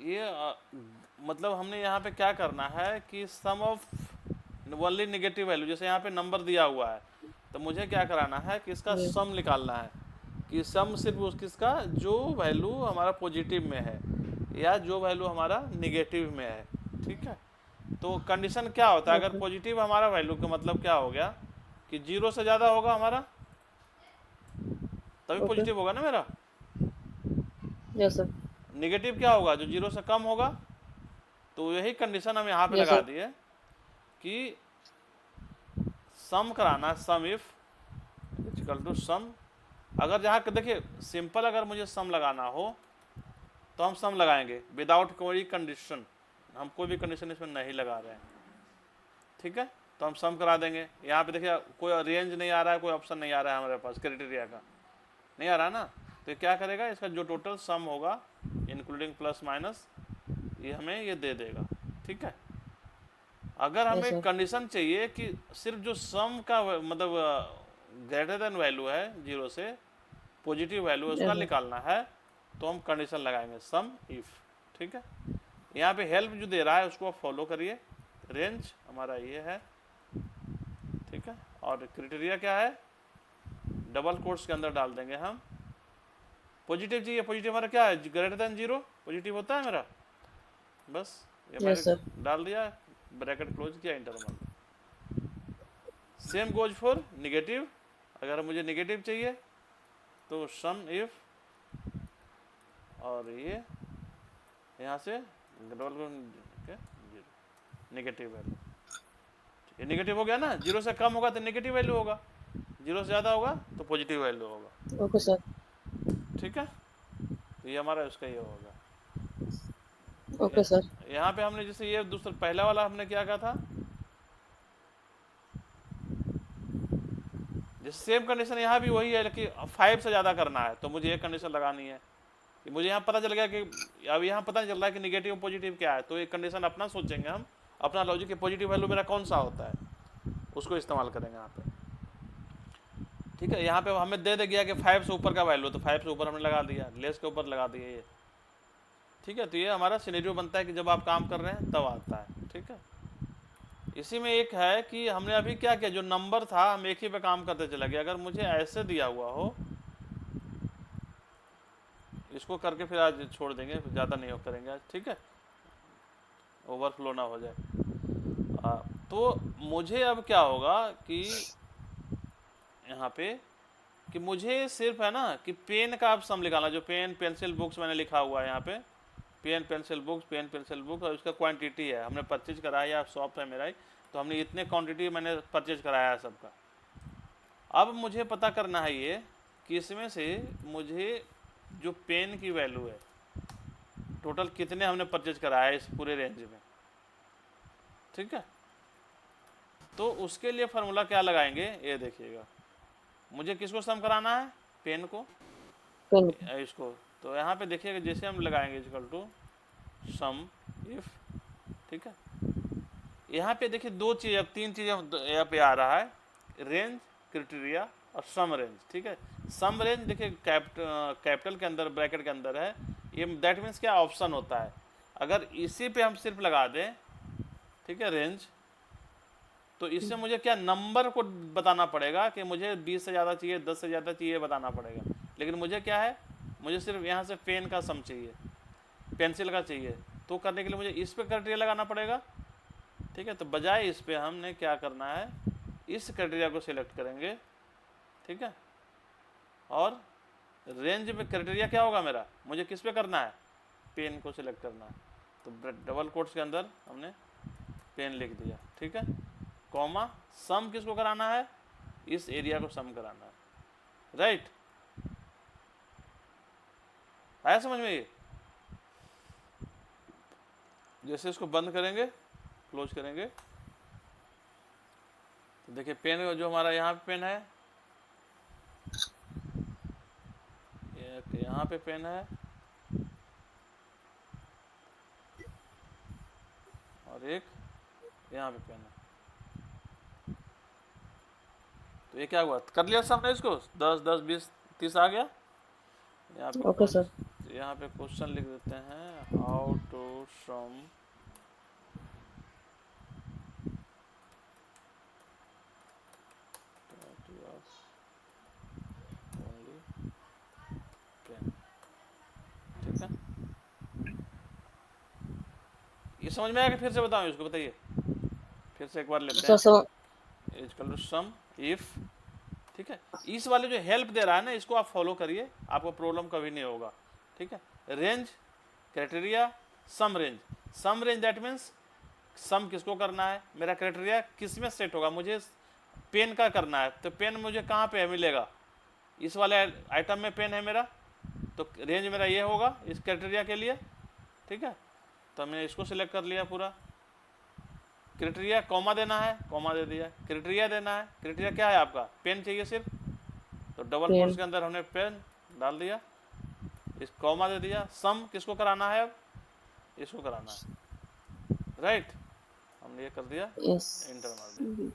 ये मतलब हमने यहाँ पे क्या करना है कि सम ऑफ ओनली नेगेटिव वैल्यू, जैसे यहाँ पे नंबर दिया हुआ है तो मुझे क्या कराना है कि इसका सम निकालना है, कि सम सिर्फ किसका, जो वैल्यू हमारा पॉजिटिव में है या जो वैल्यू हमारा नेगेटिव में है, ठीक है। तो कंडीशन क्या होता है, अगर पॉजिटिव हमारा वैल्यू का मतलब क्या हो गया कि जीरो से ज़्यादा होगा हमारा, तभी पॉजिटिव होगा ना मेरा। Yes sir. नेगेटिव क्या होगा, जो जीरो से कम होगा। तो यही कंडीशन हम यहाँ पे Yes, लगा sir. दिए कि सम कराना, सम इफ इक्वल टू सम। अगर जहाँ देखिए सिंपल, अगर मुझे सम लगाना हो तो हम सम लगाएंगे विदाउट कोई कंडीशन, हम कोई भी कंडीशन इसमें नहीं लगा रहे हैं, ठीक है। तो हम सम करा देंगे। यहाँ पे देखिए कोई रेंज नहीं आ रहा है, कोई ऑप्शन नहीं आ रहा है हमारे पास, क्राइटेरिया का नहीं आ रहा ना, तो ये क्या करेगा, इसका जो टोटल सम होगा इंक्लूडिंग प्लस माइनस, ये हमें ये दे देगा, ठीक है। अगर हमें sir. कंडीशन चाहिए कि सिर्फ जो सम का मतलब ग्रेटर देन वैल्यू है जीरो से, पॉजिटिव वैल्यू उसका sir. निकालना है, तो हम कंडीशन लगाएंगे सम इफ, ठीक है। यहाँ पे हेल्प जो दे रहा है उसको आप फॉलो करिए। रेंज हमारा ये है, ठीक है, और क्राइटेरिया क्या है, डबल कोट्स के अंदर डाल देंगे हम। पॉजिटिव चाहिए, पॉजिटिव हमारा क्या है, ग्रेटर देन जीरो पॉजिटिव होता है मेरा, बस ये Yes, sir. मैंने डाल दिया, ब्रैकेट क्लोज किया, interval. Same goes for negative, अगर मुझे निगेटिव चाहिए तो सम इफ, और ये यहाँ से नेगेटिव वैल्यू, ये नेगेटिव हो गया ना, जीरो से कम होगा तो नेगेटिव वैल्यू होगा, जीरो से ज़्यादा होगा तो पॉजिटिव वैल्यू होगा, ओके सर। ठीक है। तो ये हमारा उसका ये होगा। Okay sir. यहाँ पे हमने जैसे ये दूसरा पहला वाला हमने क्या कहा था, जैसे सेम कंडीशन यहाँ भी वही है कि 5 से ज़्यादा करना है, तो मुझे एक कंडीशन लगानी है कि मुझे यहाँ पता चल गया कि अब यहाँ पता नहीं चल रहा है कि निगेटिव पॉजिटिव क्या है, तो एक कंडीशन अपना सोचेंगे हम, अपना लॉजिक कि पॉजिटिव वैल्यू मेरा कौन सा होता है, उसको इस्तेमाल करेंगे यहाँ पे, ठीक है। यहाँ पे हमें दे गया कि 5 से ऊपर का वैल्यू, तो 5 से ऊपर हमने लगा दिया, लेस के ऊपर लगा दिया ये, ठीक है। तो ये हमारा सिनेरियो बनता है कि जब आप काम कर रहे हैं तब आता है। ठीक है। इसी में एक है कि हमने अभी क्या किया, जो नंबर था हम एक ही पे काम करते चला गया। अगर मुझे ऐसे दिया हुआ हो, इसको करके फिर आज छोड़ देंगे, ज़्यादा नहीं करेंगे आज। ठीक है, ओवरफ्लो ना हो जाए। तो मुझे अब क्या होगा कि यहाँ पे कि मुझे सिर्फ है ना कि पेन का आप सम निकालना, जो पेन पेंसिल बुक्स मैंने लिखा हुआ है यहाँ पे, pen pencil books, pen pencil books, और उसका क्वांटिटी है, हमने परचेज कराया, शॉप है मेरा ही, तो हमने इतने क्वांटिटी मैंने परचेज कराया है सबका। अब मुझे पता करना है ये कि इसमें से मुझे जो पेन की वैल्यू है, टोटल कितने हमने परचेज कराया है इस पूरे रेंज में। ठीक है, तो उसके लिए फार्मूला क्या लगाएंगे ये देखिएगा। मुझे किसको सम कराना है, पेन को, पेन इसको। तो यहाँ पे देखिएगा, जैसे हम लगाएंगे इक्वल टू सम इफ, ठीक है। यहाँ पे देखिए दो चीज़, अब तीन चीज़ें यहाँ पे आ रहा है, रेंज, क्राइटेरिया और सम रेंज। ठीक है, सम रेंज देखिए कैपिटल के अंदर, ब्रैकेट के अंदर है ये, दैट मीन्स क्या ऑप्शन होता है। अगर इसी पे हम सिर्फ लगा दें, ठीक है, रेंज, तो इससे मुझे क्या नंबर को बताना पड़ेगा कि मुझे 20 से ज़्यादा चाहिए, 10 से ज़्यादा चाहिए, बताना पड़ेगा। लेकिन मुझे क्या है, मुझे सिर्फ यहाँ से पेन का सम चाहिए, पेंसिल का चाहिए, तो करने के लिए मुझे इस पे क्राइटेरिया लगाना पड़ेगा। ठीक है, तो बजाय इस पे हमने क्या करना है, इस क्राइटेरिया को सिलेक्ट करेंगे। ठीक है, और रेंज में क्राइटेरिया क्या होगा मेरा, मुझे किस पे करना है, पेन को सिलेक्ट करना है, तो डबल कोट्स के अंदर हमने पेन लिख दिया। ठीक है, कॉमा, सम किसको कराना है, इस एरिया को सम कराना है। राइट, आया समझ में ये? जैसे इसको बंद करेंगे, क्लोज करेंगे, तो देखिए पेन जो हमारा यहाँ पे पेन है, यहाँ पे पेन है, और एक यहाँ पे पेन है। तो ये क्या हुआ, कर लिया सबने इसको, 10 10 20 30 आ गया। यहाँ पे ओके सर। यहाँ पे क्वेश्चन लिख देते हैं, how to sum only pen. ठीक है, ये समझ में आया कि फिर से बताऊँ इसको, बताइए फिर से एक बार लेते सर हैं। Sum equal to sum if, ठीक है, इस वाले जो हेल्प दे रहा है ना, इसको आप फॉलो करिए, आपको प्रॉब्लम कभी नहीं होगा। ठीक है, range, criteria, sum range. Sum range that means sum किसको करना है, मेरा क्राइटेरिया किस में सेट होगा, मुझे पेन का करना है, तो पेन मुझे कहाँ पे मिलेगा, इस वाले आइटम में पेन है मेरा, तो रेंज मेरा ये होगा इस क्राइटेरिया के लिए। ठीक है, तो मैंने इसको सिलेक्ट कर लिया पूरा। क्राइटेरिया कॉमा देना है, कॉमा दे दिया। क्राइटेरिया देना है, क्राइटेरिया क्या है आपका, पेन चाहिए सिर्फ, तो डबल कोट्स पेन के अंदर हमने पेन डाल दिया, इस कॉमा दे दिया। सम किसको कराना है, अब इसको कराना है। राइट, हमने ये कर दिया, यस इंटर मार दिया।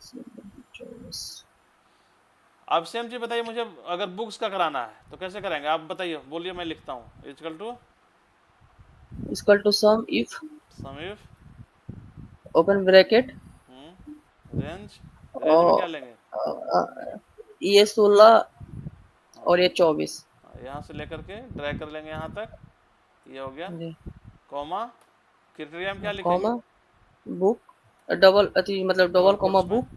अब सेम चीज बताइए मुझे, अगर बुक्स का कराना है तो कैसे करेंगे, आप बताइए, बोलिए, मैं लिखता हूँ। Equal to sum if sum if, open bracket range, range में क्या लेंगे, ये 16 और ये 24 यहाँ से लेकर के ड्रैग कर लेंगे यहाँ तक, ये हो गया। जी, कॉमा, क्राइटेरिया में क्या लिखेंगे, कॉमा बुक, डबल अति मतलब डबल डबल कॉमा कोट्स में, बुक,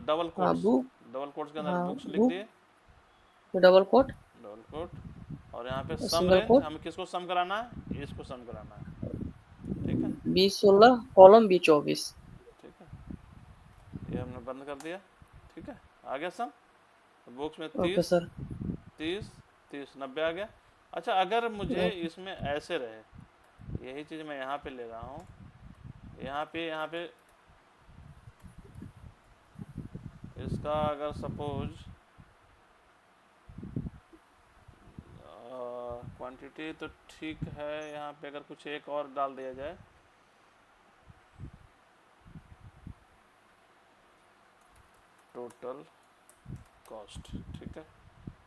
डबल हाँ कोट्स, बुक, डबल कोट्स के अंदर हाँ बुक्स लिख बुक, दिए, डबल कोट, डबल कोट, और यहाँ पे सम सिंगल रेंज, कोट, हमें किसको सम कराना है, इसको सम कराना है। ठीक है, B16 कॉलम B24। ठीक है, ये हमने बंद कर दिया। ठीक है, आ गया सम, बुक्स में ओके 30 सर। 30 30 90 आ गया। अच्छा, अगर मुझे इसमें ऐसे रहे, यही चीज़ मैं यहाँ पे ले रहा हूँ, यहाँ पे इसका अगर सपोज क्वांटिटी तो ठीक है, यहाँ पे अगर कुछ एक और डाल दिया जाए, टोटल कॉस्ट। ठीक है,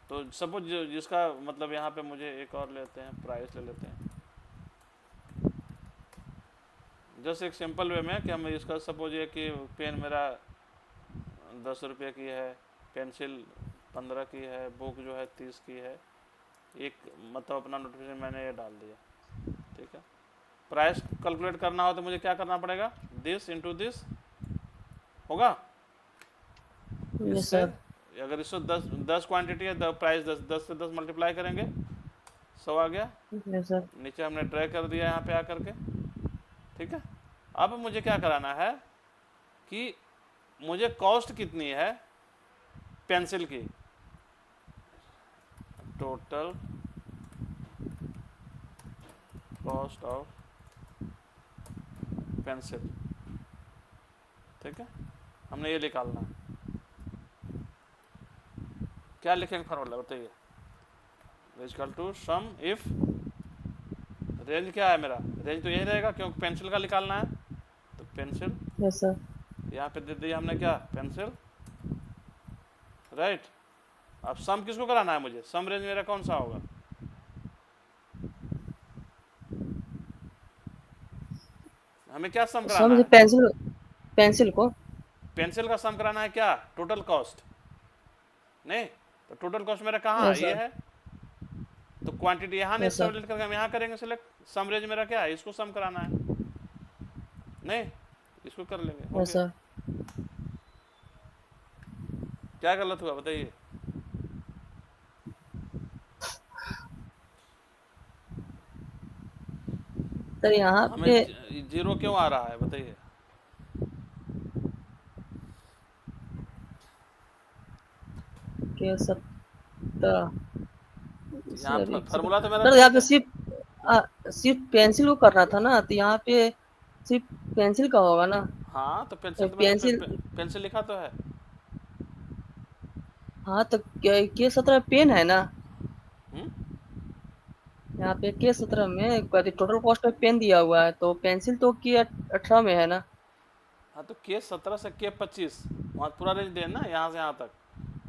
तो सपोज जिसका मतलब यहाँ पे मुझे एक और लेते हैं, प्राइस ले लेते हैं, जस्ट एक सिंपल वे में कि हम इसका सपोज ये कि पेन मेरा 10 रुपये की है, पेंसिल 15 की है, बुक जो है 30 की है, एक मतलब अपना नोटिफिकेशन मैंने ये डाल दिया, ठीक है। प्राइस कैलकुलेट करना हो तो मुझे क्या करना पड़ेगा, दिस इंटू दिस होगा। यस इससे सर। अगर इसको 10 क्वांटिटी है, प्राइस 10 से 10 मल्टीप्लाई करेंगे, 100 आ गया। Yes sir. नीचे हमने ड्रैग कर दिया यहाँ पे आकर के, ठीक है। अब मुझे क्या कराना है कि मुझे कॉस्ट कितनी है पेंसिल की, टोटल कॉस्ट ऑफ पेंसिल, ठीक है, हमने ये निकालना है। क्या लिखेंगे फॉर्मूला बताइए, equal to sum if, range क्या है मेरा, रेंज तो यही रहेगा क्योंकि पेंसिल का निकालना है, तो पेंसिल यस सर। यहाँ पे दे दिया हमने क्या, पेंसिल, राइट। अब सम किसको कराना है मुझे, सम रेंज मेरा कौन सा होगा, हमें क्या सम सर कराना मुझे है, पेंसिल को पेंसिल का सम कराना है, क्या टोटल कॉस्ट, नहीं तो टोटल कॉस्ट मेरा कहाँ यस है, ये सर। है, तो क्वांटिटी यहाँ नहीं यस सर। सेलेक्ट करके हम यहाँ करेंगे सिलेक्ट, सम रेंज मेरा क्या है, इसको सम कराना है, नहीं इसको कर लेंगे, हो यस गया। सर। क्या गलत हुआ बताइए, सर यहाँ हमें पे जीरो क्यों आ रहा है बताइए, के 17 यहाँ सर, एक फार्मूला तो मेरा सर यहाँ ठीक पे है, सिर्फ पेंसिल को करना था ना, तो यहाँ पे सिर्फ पेंसिल का होगा ना। हाँ तो पेंसिल तो मैंने पेंसिल, पेंसिल लिखा तो है, हाँ तो के 17 पेन है ना, हम्म, यहाँ पे के 17 में टोटल कॉस्ट में पेन दिया हुआ है, तो पेंसिल तो के 18 में है ना। हाँ तो के 17 से के 25, वहाँ पूरा रेंज देना यहाँ से यहाँ तक,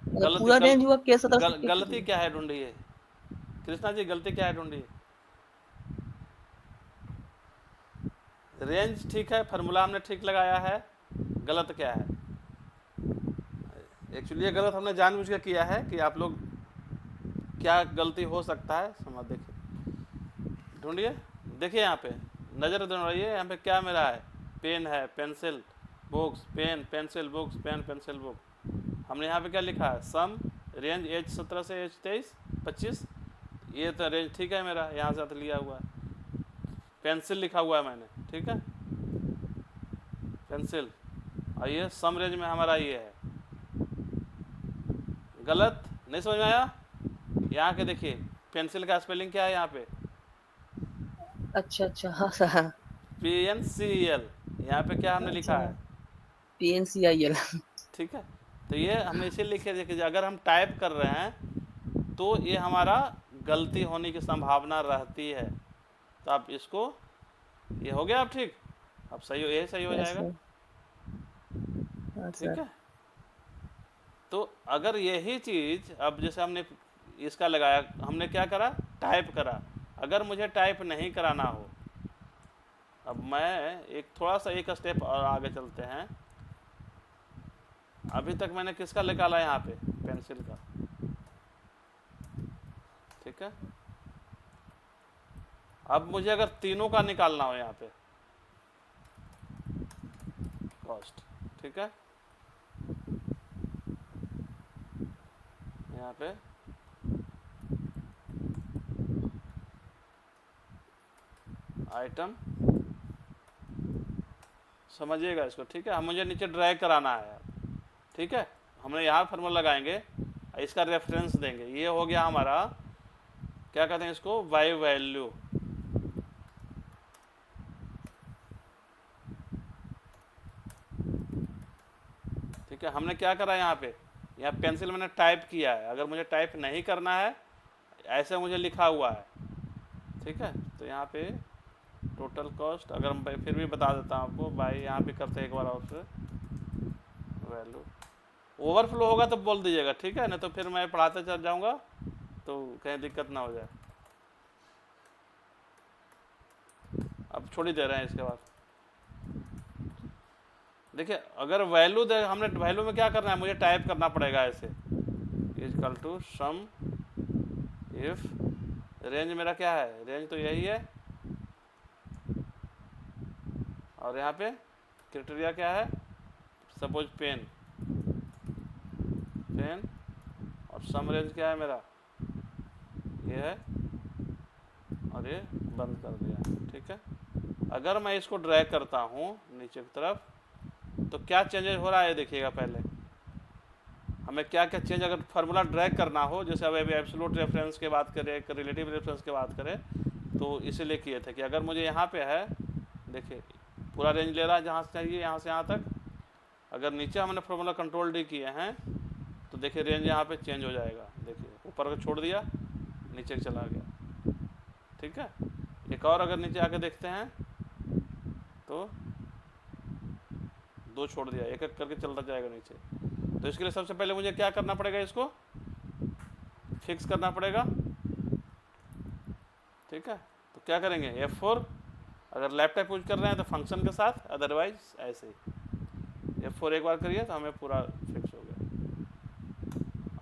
मतलब पूरा रेंज हुआ के 17 से के गलती क्या है ढूंढिए, कृष्णा जी गलती क्या है ढूंढिए, रेंज ठीक है, फार्मूला हमने ठीक लगाया है, गलत क्या है, एक्चुअली ये गलत हमने जानबूझ के किया है कि आप लोग क्या गलती हो सकता है समझ, देखिए ढूंढिए, देखिए यहाँ पे नज़र दौड़ाइए, यहाँ पे क्या मेरा है, पेन है, pencil books, pen pencil books, pen pencil book, हमने यहाँ पे क्या लिखा है, सम रेंज एज 17 से एज 23 25, ये तो रेंज ठीक है मेरा, यहाँ से तो लिया हुआ है, पेंसिल लिखा हुआ है मैंने, ठीक है, पेंसिल, और ये सम रेंज में हमारा ये है, गलत नहीं समझ में आया, यहाँ के देखिए पेंसिल का स्पेलिंग क्या है यहाँ पे, अच्छा हाँ सर। PNCL, यहाँ पे क्या हमने लिखा है, PNCIL। ठीक है, तो ये हमने इसे लिखे, देखिए अगर हम टाइप कर रहे हैं तो ये हमारा गलती होने की संभावना रहती है, तो आप इसको, ये हो गया अब ठीक, अब सही हो, ये सही हो जाएगा, ठीक है। तो अगर यही चीज़ अब जैसे हमने इसका लगाया, हमने क्या करा, टाइप करा, अगर मुझे टाइप नहीं कराना हो, अब मैं एक थोड़ा सा एक स्टेप और आगे चलते हैं, अभी तक मैंने किसका निकाला यहाँ पे, पेंसिल का, ठीक है। अब मुझे अगर तीनों का निकालना हो यहाँ पे कॉस्ट, ठीक है, यहाँ पे आइटम, समझिएगा इसको, ठीक है, हम मुझे नीचे ड्रैग कराना है, ठीक है, हमने यहाँ फार्मूला लगाएंगे, इसका रेफरेंस देंगे, ये हो गया हमारा, क्या कहते हैं इसको, वाई वैल्यू, ठीक है, हमने क्या करा यहाँ पे, यहाँ पेंसिल मैंने टाइप किया है, अगर मुझे टाइप नहीं करना है, ऐसे मुझे लिखा हुआ है, ठीक है, तो यहाँ पे टोटल कॉस्ट, अगर हम फिर भी बता देता हूँ आपको, बाई यहाँ पे करते हैं एक बार और से वैल्यू, ओवरफ्लो होगा तो बोल दीजिएगा, ठीक है, नहीं तो फिर मैं पढ़ाते चल जाऊँगा तो कहीं दिक्कत ना हो जाए, अब छोड़ ही दे रहे हैं इसके बाद, देखिए अगर वैल्यू दे, हमने वैल्यू में क्या करना है, मुझे टाइप करना पड़ेगा ऐसे, equal to sum if range मेरा क्या है, रेंज तो यही है, और यहाँ पे क्राइटेरिया क्या है, सपोज पेन और सम रेंज क्या है मेरा, ये है, और ये बंद कर दिया। ठीक है, अगर मैं इसको ड्रैग करता हूँ नीचे की तरफ तो क्या चेंजेस हो रहा है देखिएगा। पहले हमें क्या क्या चेंज, अगर फार्मूला ड्रैग करना हो, जैसे अब अभी एब्सोल्यूट रेफरेंस की बात करें, एक रिलेटिव रेफरेंस की बात करें, तो इसीलिए किए थे कि अगर मुझे यहाँ पे है, देखिए पूरा रेंज ले रहा है जहाँ से चाहिए यहाँ से यहाँ तक, अगर नीचे हमने फार्मूला कंट्रोल डी किए हैं तो देखिए रेंज यहाँ पे चेंज हो जाएगा। देखिए ऊपर को छोड़ दिया, नीचे चला गया। ठीक है, एक और अगर नीचे आके देखते हैं तो 2 छोड़ दिया, एक एक करके चलता जाएगा नीचे। तो इसके लिए सबसे पहले मुझे क्या करना पड़ेगा, इसको फिक्स करना पड़ेगा। ठीक है, तो क्या करेंगे, F4 अगर लैपटॉप यूज कर रहे हैं तो फंक्शन के साथ, अदरवाइज ऐसे ही F4 एक बार करिए तो हमें पूरा फिक्स हो गया।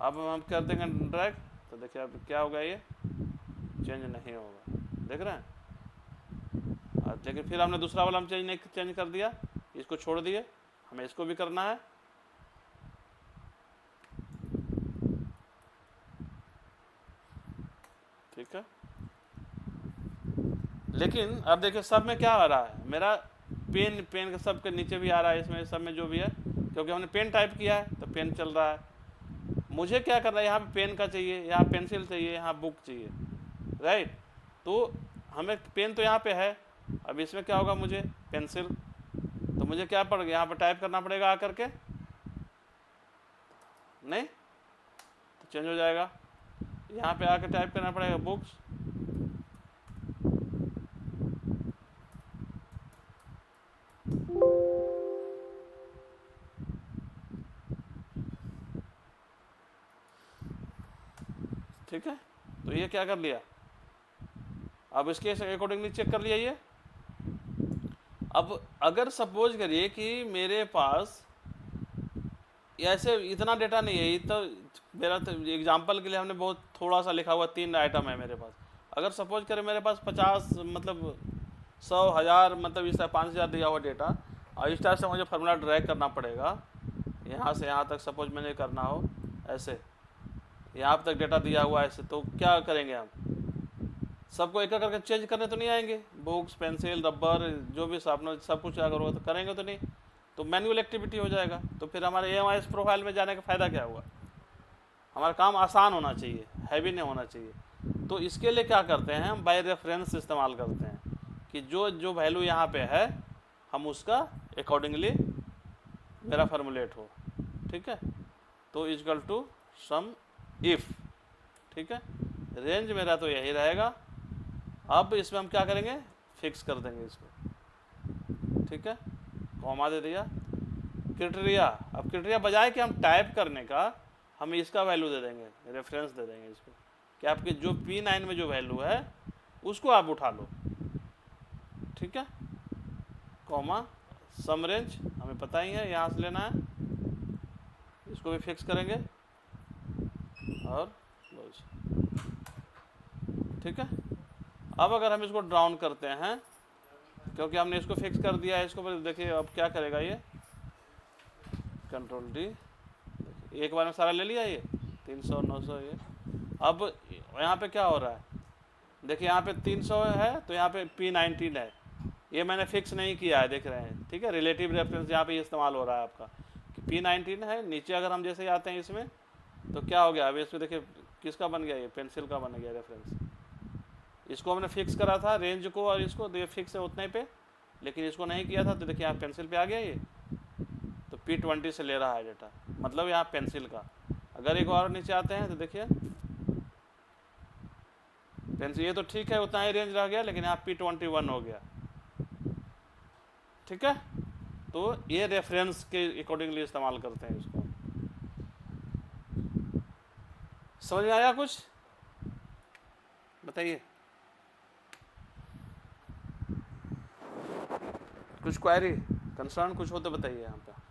अब हम कर देंगे ड्रैग, तो देखिए अब क्या होगा, ये चेंज नहीं होगा, देख रहे हैं। लेकिन फिर हमने दूसरा वाला हम चेंज कर दिया, इसको छोड़ दिए, हमें इसको भी करना है। ठीक है, लेकिन अब देखिए सब में क्या आ रहा है, मेरा पेन के सब के नीचे भी आ रहा है, इसमें सब में जो भी है, क्योंकि हमने पेन टाइप किया है तो पेन चल रहा है। मुझे क्या करना है, यहाँ पे पेन का चाहिए, यहाँ पेंसिल चाहिए, यहाँ बुक चाहिए, राइट। तो हमें पेन तो यहाँ पे है, अब इसमें क्या होगा, मुझे पेंसिल, तो मुझे क्या पड़ गया, यहाँ पे टाइप करना पड़ेगा आकर के, नहीं तो चेंज हो जाएगा। यहाँ पे आके टाइप करना पड़ेगा बुक्स, ठीक है। तो ये क्या कर लिया, अब इसके अकॉर्डिंगली चेक कर लिया ये। अब अगर सपोज करिए कि मेरे पास ऐसे इतना डेटा नहीं है, तो मेरा तो एग्जांपल के लिए हमने बहुत थोड़ा सा लिखा हुआ, 3 आइटम है मेरे पास। अगर सपोज करें मेरे पास 50 मतलब 100 1000 मतलब इस तरह 5000 दिया हुआ डेटा, और इस तरह से मुझे फार्मूला ड्रैग करना पड़ेगा, यहाँ से यहाँ तक सपोज मैंने करना हो ऐसे, यहाँ तक डेटा दिया हुआ है ऐसे, तो क्या करेंगे हम, सबको एक एक करके चेंज करने तो नहीं आएंगे, बुक्स पेंसिल रबर जो भी सापना सब कुछ अगर होगा तो करेंगे तो नहीं, तो मैनुअल एक्टिविटी हो जाएगा। तो फिर हमारे AMIS प्रोफाइल में जाने का फ़ायदा क्या हुआ, हमारा काम आसान होना चाहिए, हैवी नहीं होना चाहिए। तो इसके लिए क्या करते हैं, हम बाय रेफरेंस इस्तेमाल करते हैं कि जो वैल्यू यहाँ पे है हम उसका अकॉर्डिंगली मेरा फार्मूलेट हो। ठीक है, तो इक्वल टू सम इफ, ठीक है, रेंज मेरा तो यही रहेगा। अब इसमें हम क्या करेंगे, फिक्स कर देंगे इसको। ठीक है, कॉमा दे दिया, क्राइटेरिया, अब क्राइटेरिया बजाय कि हम टाइप करने का हम इसका वैल्यू दे देंगे, रेफरेंस दे देंगे इसको, कि आपके जो P9 में जो वैल्यू है उसको आप उठा लो। ठीक है, कॉमा सम रेंज हमें पता ही है, यहाँ से लेना है, इसको भी फिक्स करेंगे और क्लोज। ठीक है, अब अगर हम इसको डाउन करते हैं, क्योंकि हमने इसको फिक्स कर दिया है, इसको देखिए अब क्या करेगा ये, कंट्रोल डी, एक बार में सारा ले लिया ये 300 900 ये। अब यहाँ पे क्या हो रहा है, देखिए यहाँ पे 300 है तो यहाँ पे P19 है, ये मैंने फिक्स नहीं किया है, देख रहे हैं। ठीक है, रिलेटिव रेफरेंस यहाँ पे इस्तेमाल हो रहा है आपका कि P19 है। नीचे अगर हम जैसे आते हैं इसमें तो क्या हो गया, अब इसमें देखिए किसका बन गया, ये पेंसिल का बन गया रेफरेंस। इसको हमने फिक्स करा था रेंज को और इसको, तो ये फिक्स है उतने पे, लेकिन इसको नहीं किया था, तो देखिए यहाँ पेंसिल पे आ गया ये, तो P20 से ले रहा है डेटा, मतलब यहाँ पेंसिल का। अगर एक और नीचे आते हैं तो देखिए पेंसिल, ये तो ठीक है उतना ही रेंज रह गया, लेकिन यहाँ P21 हो गया। ठीक है, तो ये रेफरेंस के अकॉर्डिंगली इस्तेमाल करते हैं इसको। समझ में आया कुछ, बताइए, कुछ क्वेरी? कंसर्न कुछ हो तो बताइए यहाँ पे।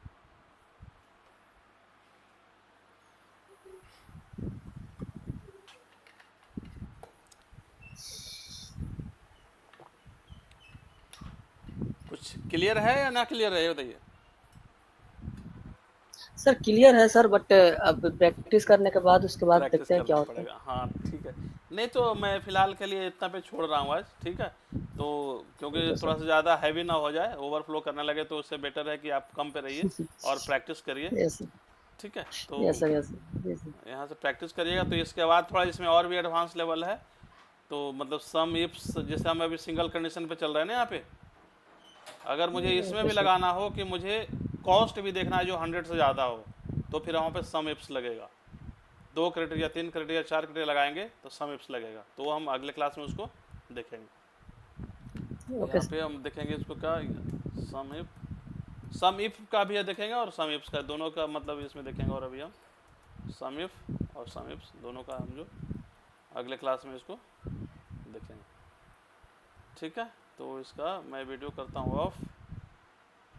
कुछ क्लियर है या ना क्लियर है ये बताइए। सर क्लियर है सर, बट अब प्रैक्टिस करने के बाद उसके बाद प्रैक्टिस देखते हैं क्या करना होता है। पड़ेगा, हाँ ठीक है। नहीं तो मैं फिलहाल के लिए इतना पे छोड़ रहा हूँ आज, ठीक है। तो क्योंकि ठीक है थोड़ा सर। सा ज़्यादा हैवी ना हो जाए, ओवरफ्लो करने लगे, तो उससे बेटर है कि आप कम पे रहिए और प्रैक्टिस करिए, यस सर, ठीक है। तो यस सर, यस सर, जी सर। यहाँ से प्रैक्टिस करिएगा, तो इसके बाद थोड़ा इसमें और भी एडवांस लेवल है। तो मतलब सम इफ्स, जैसे हम अभी सिंगल कंडीशन पे चल रहे हैं ना यहाँ पे, अगर मुझे इसमें ओके भी सर। लगाना हो कि मुझे कॉस्ट भी देखना है जो 100 से ज़्यादा हो, तो फिर वहाँ पे सम इफ्स लगेगा। 2 क्राइटेरिया, 3 क्राइटेरिया, 4 क्राइटेरिया लगाएंगे तो सम इफ्स लगेगा, तो हम अगले क्लास में उसको देखेंगे। ओके यहाँ पे सर। हम देखेंगे इसको क्या, सम इफ का भी देखेंगे और सम इफ्स का, दोनों का मतलब इसमें देखेंगे। और अभी हम सम इफ और सम इफ्स दोनों का हम जो अगले क्लास में इसको देखेंगे, ठीक है। तो इसका मैं वीडियो करता हूँ ऑफ।